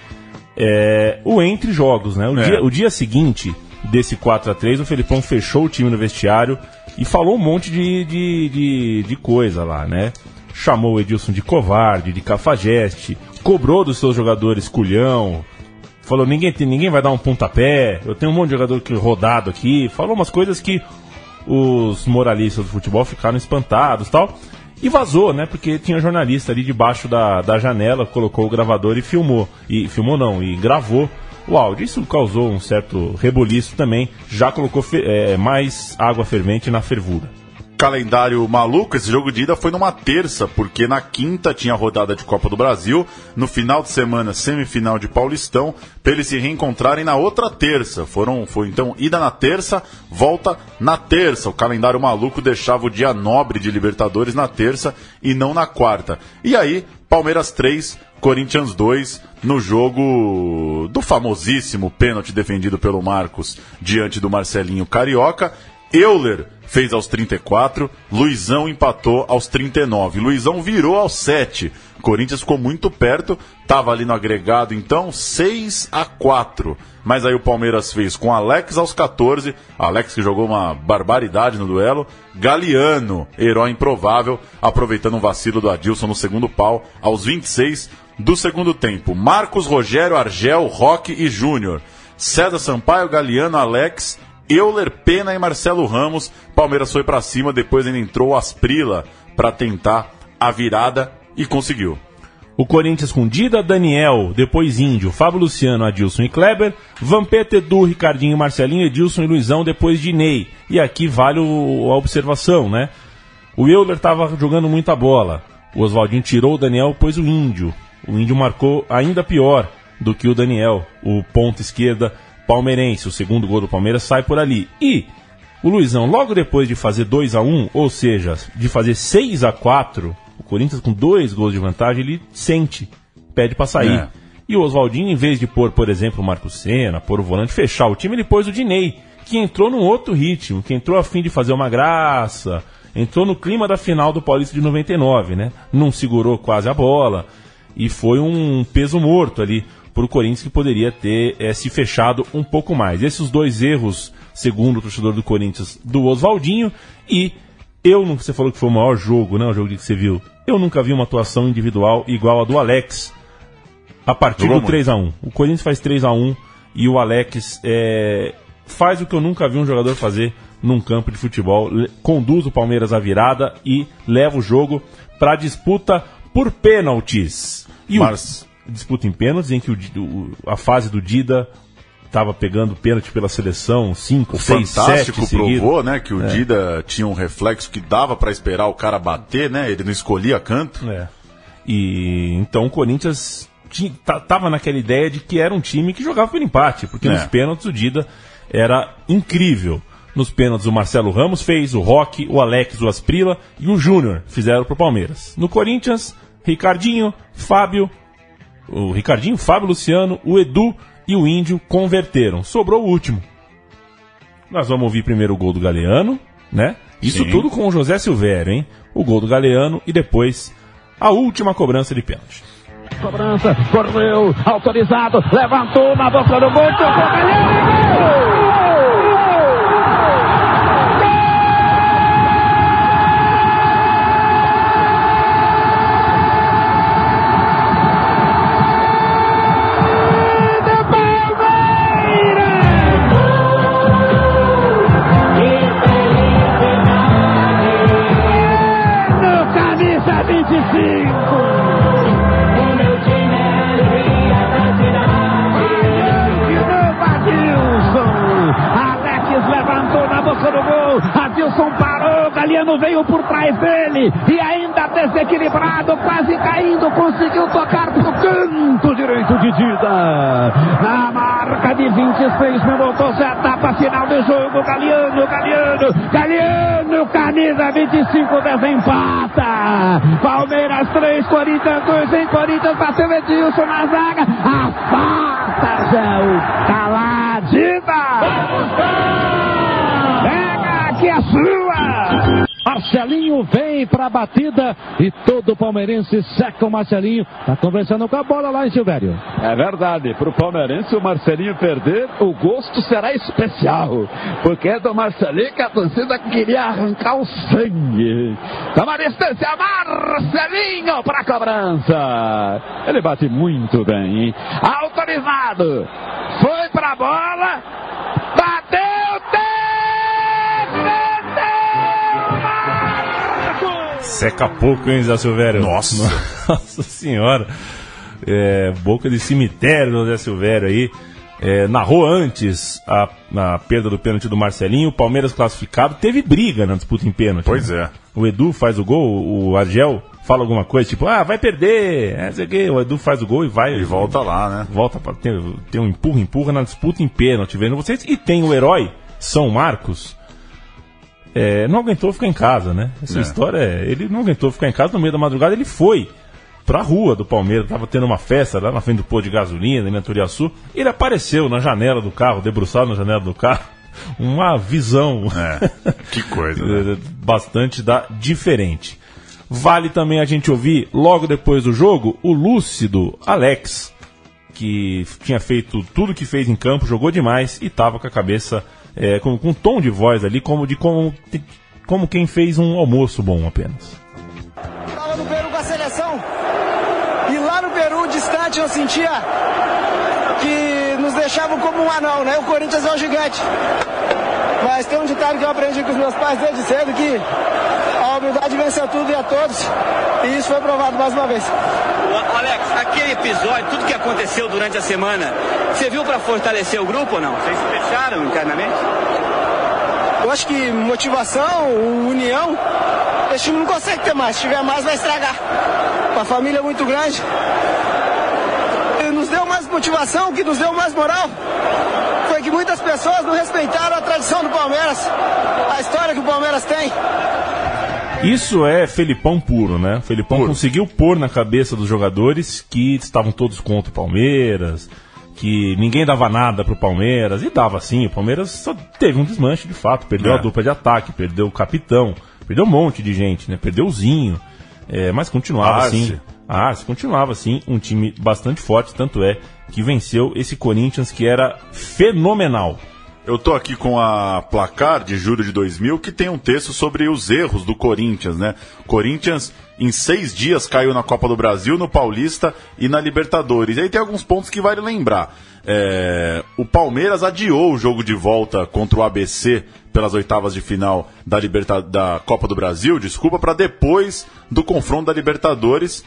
é o entre jogos, né? O dia seguinte desse 4-3, o Felipão fechou o time no vestiário e falou um monte de coisa lá, né? Chamou o Edilson de covarde, de cafajeste, cobrou dos seus jogadores culhão, falou, ninguém vai dar um pontapé, eu tenho um monte de jogador rodado aqui, falou umas coisas que os moralistas do futebol ficaram espantados e tal. E vazou, né? Porque tinha jornalista ali debaixo da janela, colocou o gravador e filmou. E gravou o áudio. Isso causou um certo reboliço também. Já colocou mais água fervente na fervura. Calendário maluco, esse jogo de ida foi numa terça, porque na quinta tinha rodada de Copa do Brasil, no final de semana semifinal de Paulistão, para eles se reencontrarem na outra terça. Foi então ida na terça, volta na terça. O calendário maluco deixava o dia nobre de Libertadores na terça e não na quarta. E aí, Palmeiras 3, Corinthians 2, no jogo do famosíssimo pênalti defendido pelo Marcos diante do Marcelinho Carioca. Euler fez aos 34, Luizão empatou aos 39, Luizão virou aos 7, Corinthians ficou muito perto, estava ali no agregado então 6-4, mas aí o Palmeiras fez com Alex aos 14, Alex que jogou uma barbaridade no duelo, Galeano, herói improvável, aproveitando um vacilo do Adilson no segundo pau, aos 26 do segundo tempo, Marcos, Rogério, Argel, Roque e Júnior, César Sampaio, Galeano, Alex, Euler, Pena e Marcelo Ramos. Palmeiras foi pra cima, depois ainda entrou o Asprila pra tentar a virada e conseguiu. O Corinthians com Dida, Daniel, depois Índio, Fábio Luciano, Adilson e Kleber, Vampeta, Edu, Ricardinho, Marcelinho, Edilson e Luizão, depois Dinei. E aqui vale a observação, né? O Euler tava jogando muita bola. O Oswaldinho tirou o Daniel, pôs o Índio. O Índio marcou ainda pior do que o Daniel, o ponta esquerda palmeirense. O segundo gol do Palmeiras sai por ali. E o Luizão, logo depois de fazer 2-1, ou seja, de fazer 6-4, o Corinthians com 2 gols de vantagem, ele sente, pede pra sair. E o Oswaldinho, em vez de pôr, por exemplo, o Marcos Senna, pôr o volante, fechar o time, ele pôs o Dinei, que entrou num outro ritmo, que entrou a fim de fazer uma graça, entrou no clima da final do Paulista de 99, né? Não segurou quase a bola, e foi um peso morto ali para o Corinthians, que poderia ter se fechado um pouco mais. Esses 2 erros segundo o torcedor do Corinthians, do Oswaldinho. E você falou que foi o maior jogo, né? O jogo que você viu. Eu nunca vi uma atuação individual igual a do Alex a partir do 3-1. O Corinthians faz 3-1 e o Alex faz o que eu nunca vi um jogador fazer num campo de futebol. Conduz o Palmeiras à virada e leva o jogo para disputa por pênaltis. E disputa em pênaltis, em que a fase do Dida estava pegando pênalti pela seleção 5, 6, 7 Fantástico seguidos. provou, né, que o Dida tinha um reflexo que dava para esperar o cara bater, né? Ele não escolhia canto. E então o Corinthians tava naquela ideia de que era um time que jogava pelo empate, porque nos pênaltis o Dida era incrível. Nos pênaltis o Marcelo Ramos fez, o Roque, o Alex, o Asprilla e o Júnior fizeram pro Palmeiras. No Corinthians, Ricardinho, Fábio, Luciano, o Edu e o Índio converteram. Sobrou o último. Nós vamos ouvir primeiro o gol do Galeano, né? Isso tudo com o José Silvério, hein? O gol do Galeano e depois a última cobrança de pênalti. Cobrança, correu, autorizado, levantou na boca do gol, tocou o Galeano! Adilson parou, Galeano veio por trás dele e ainda desequilibrado, quase caindo, conseguiu tocar pro canto direito de Dida. Na marca de 26 minutos, etapa final do jogo, Galeano, camisa 25, desempata. Palmeiras 3, Corinthians 2, em Corinthians bateu Edilson na zaga, afasta já o Caladida. Que é sua! Marcelinho vem pra batida e todo palmeirense seca o Marcelinho. Tá conversando com a bola lá em Silvério. É verdade, pro palmeirense o Marcelinho perder, o gosto será especial. Porque é do Marcelinho que a torcida queria arrancar o sangue. Toma a distância, Marcelinho pra cobrança. Ele bate muito bem, hein? Autorizado. Foi pra bola. Bateu, seca pouco, hein, Zé Silvério? Nossa senhora. Boca de cemitério do Zé Silvério aí. Narrou antes a perda do pênalti do Marcelinho. O Palmeiras classificado. Teve briga na disputa em pênalti. Pois é. O Edu faz o gol, o Argel fala alguma coisa, tipo, vai perder. O Edu faz o gol e vai. E volta lá, né? Volta pra ter um empurra na disputa em pênalti, vendo vocês. E tem o herói, São Marcos. Não aguentou ficar em casa, né? Essa história ele não aguentou ficar em casa. No meio da madrugada ele foi pra rua do Palmeiras, tava tendo uma festa lá na frente do posto de gasolina, em Turiaçu. Ele apareceu na janela do carro, debruçado na janela do carro. Uma visão que coisa, né? Bastante diferente. Vale também a gente ouvir, logo depois do jogo, o lúcido Alex, que tinha feito tudo que fez em campo, jogou demais e tava com a cabeça com um tom de voz ali, como quem fez um almoço bom apenas. Estava no Peru com a seleção e lá no Peru, distante, eu sentia que nos deixavam como um anão, né? O Corinthians é um gigante. Mas tem um ditado que eu aprendi com os meus pais desde cedo, que a humildade venceu tudo e a todos, e isso foi provado mais uma vez. Alex, aquele episódio, tudo que aconteceu durante a semana, você viu para fortalecer o grupo ou não? Vocês se fecharam internamente? Eu acho que motivação, união, esse time não consegue ter mais. Se tiver mais, vai estragar. Uma família muito grande. E nos deu mais motivação, o que nos deu mais moral foi que muitas pessoas não respeitaram a tradição do Palmeiras, a história que o Palmeiras tem. Isso é Felipão puro, né? O Felipão conseguiu pôr na cabeça dos jogadores que estavam todos contra o Palmeiras, que ninguém dava nada pro Palmeiras, e dava sim. O Palmeiras só teve um desmanche de fato, perdeu a dupla de ataque, perdeu o capitão, perdeu um monte de gente, né? Perdeu o Zinho, mas continuava assim. Continuava assim, um time bastante forte, tanto é que venceu esse Corinthians que era fenomenal. Eu tô aqui com a Placar de julho de 2000, que tem um texto sobre os erros do Corinthians, né? Corinthians, em 6 dias, caiu na Copa do Brasil, no Paulista e na Libertadores. E aí tem alguns pontos que vale lembrar. O Palmeiras adiou o jogo de volta contra o ABC pelas oitavas de final da Copa do Brasil, para depois do confronto da Libertadores,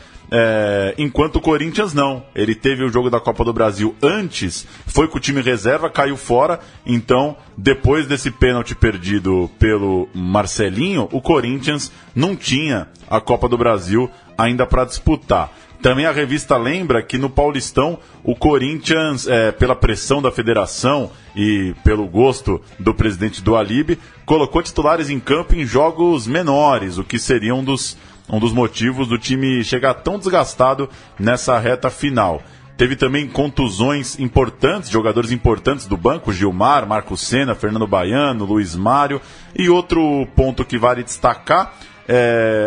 enquanto o Corinthians não. Ele teve o jogo da Copa do Brasil antes, foi com o time reserva, caiu fora, então depois desse pênalti perdido pelo Marcelinho, o Corinthians não tinha a Copa do Brasil ainda para disputar. Também a revista lembra que no Paulistão o Corinthians, pela pressão da federação e pelo gosto do presidente do Alib, colocou titulares em campo em jogos menores, o que seria um dos motivos do time chegar tão desgastado nessa reta final. Teve também contusões importantes, jogadores importantes do banco, Gilmar, Marcos Senna, Fernando Baiano, Luiz Mário. E outro ponto que vale destacar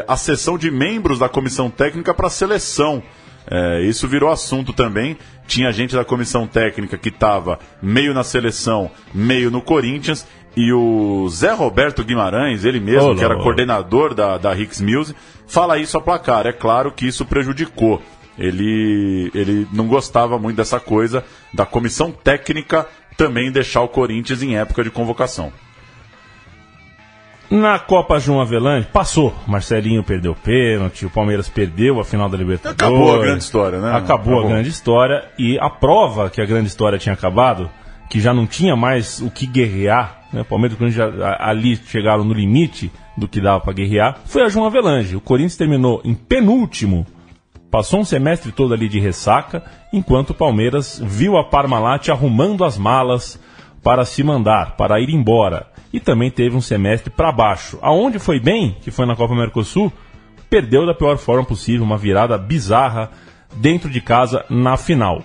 a cessão de membros da comissão técnica para a seleção. Isso virou assunto também. Tinha gente da comissão técnica que estava meio na seleção, meio no Corinthians, e o Zé Roberto Guimarães, ele mesmo, que era coordenador da Hicks Mills, fala isso a Placar. É claro que isso prejudicou. Ele não gostava muito dessa coisa da comissão técnica também deixar o Corinthians em época de convocação. Na Copa João Avelange, passou. Marcelinho perdeu o pênalti, o Palmeiras perdeu a final da Libertadores. Acabou a grande história, né? Acabou a grande história. E a prova que a grande história tinha acabado, que já não tinha mais o que guerrear, né? O Palmeiras e o Corinthians ali chegaram no limite do que dava para guerrear, foi a João Avelange. O Corinthians terminou em penúltimo, passou um semestre todo ali de ressaca, enquanto o Palmeiras viu a Parmalat arrumando as malas para se mandar, para ir embora. E também teve um semestre para baixo. Aonde foi bem, que foi na Copa Mercosul, perdeu da pior forma possível, uma virada bizarra dentro de casa na final.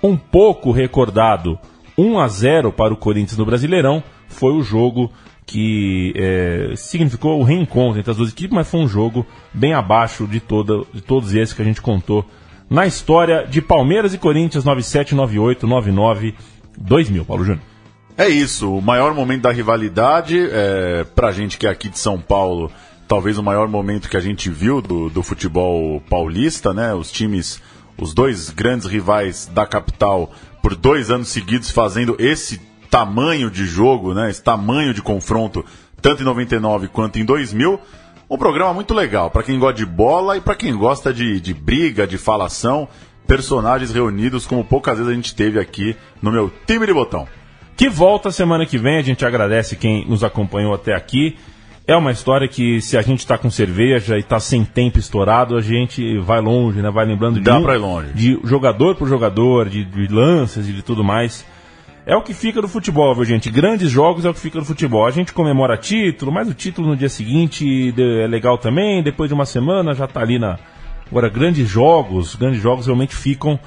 Um pouco recordado 1-0 para o Corinthians no Brasileirão, foi o jogo que significou o reencontro entre as duas equipes, mas foi um jogo bem abaixo de todos esses que a gente contou na história de Palmeiras e Corinthians 97, 98, 99, 2000. Paulo Júnior. É isso, o maior momento da rivalidade, pra gente que é aqui de São Paulo, talvez o maior momento que a gente viu do futebol paulista, né? Os dois grandes rivais da capital, por 2 anos seguidos fazendo esse tamanho de jogo, né? Esse tamanho de confronto, tanto em 99 quanto em 2000. Um programa muito legal, para quem gosta de bola e para quem gosta de briga, de falação, personagens reunidos como poucas vezes a gente teve aqui no meu time de botão. Que volta semana que vem, a gente agradece quem nos acompanhou até aqui. É uma história que, se a gente está com cerveja e está sem tempo estourado, a gente vai longe, né? Vai lembrando de jogador por jogador, de lances e de tudo mais. É o que fica do futebol, viu, gente? Grandes jogos é o que fica do futebol. A gente comemora título, mas o título no dia seguinte é legal também. Depois de uma semana já está ali na... Agora, grandes jogos realmente ficam...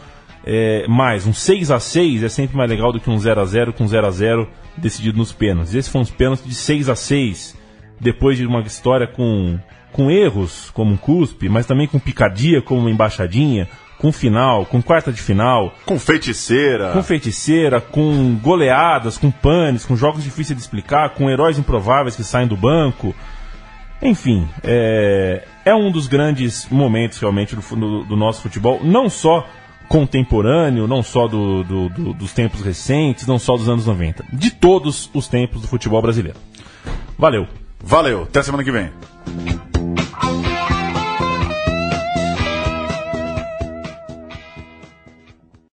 mais um 6-6 é sempre mais legal do que um 0-0 com 0-0 decidido nos pênaltis. Esses foram os pênaltis de 6-6, depois de uma história com erros, como um cuspe, mas também com picardia, como uma embaixadinha, com final, com quarta de final, com feiticeira, com goleadas, com panes, com jogos difíceis de explicar, com heróis improváveis que saem do banco. Enfim, é um dos grandes momentos realmente do nosso futebol, não só contemporâneo, não só dos tempos recentes, não só dos anos 90, de todos os tempos do futebol brasileiro. Valeu, até semana que vem.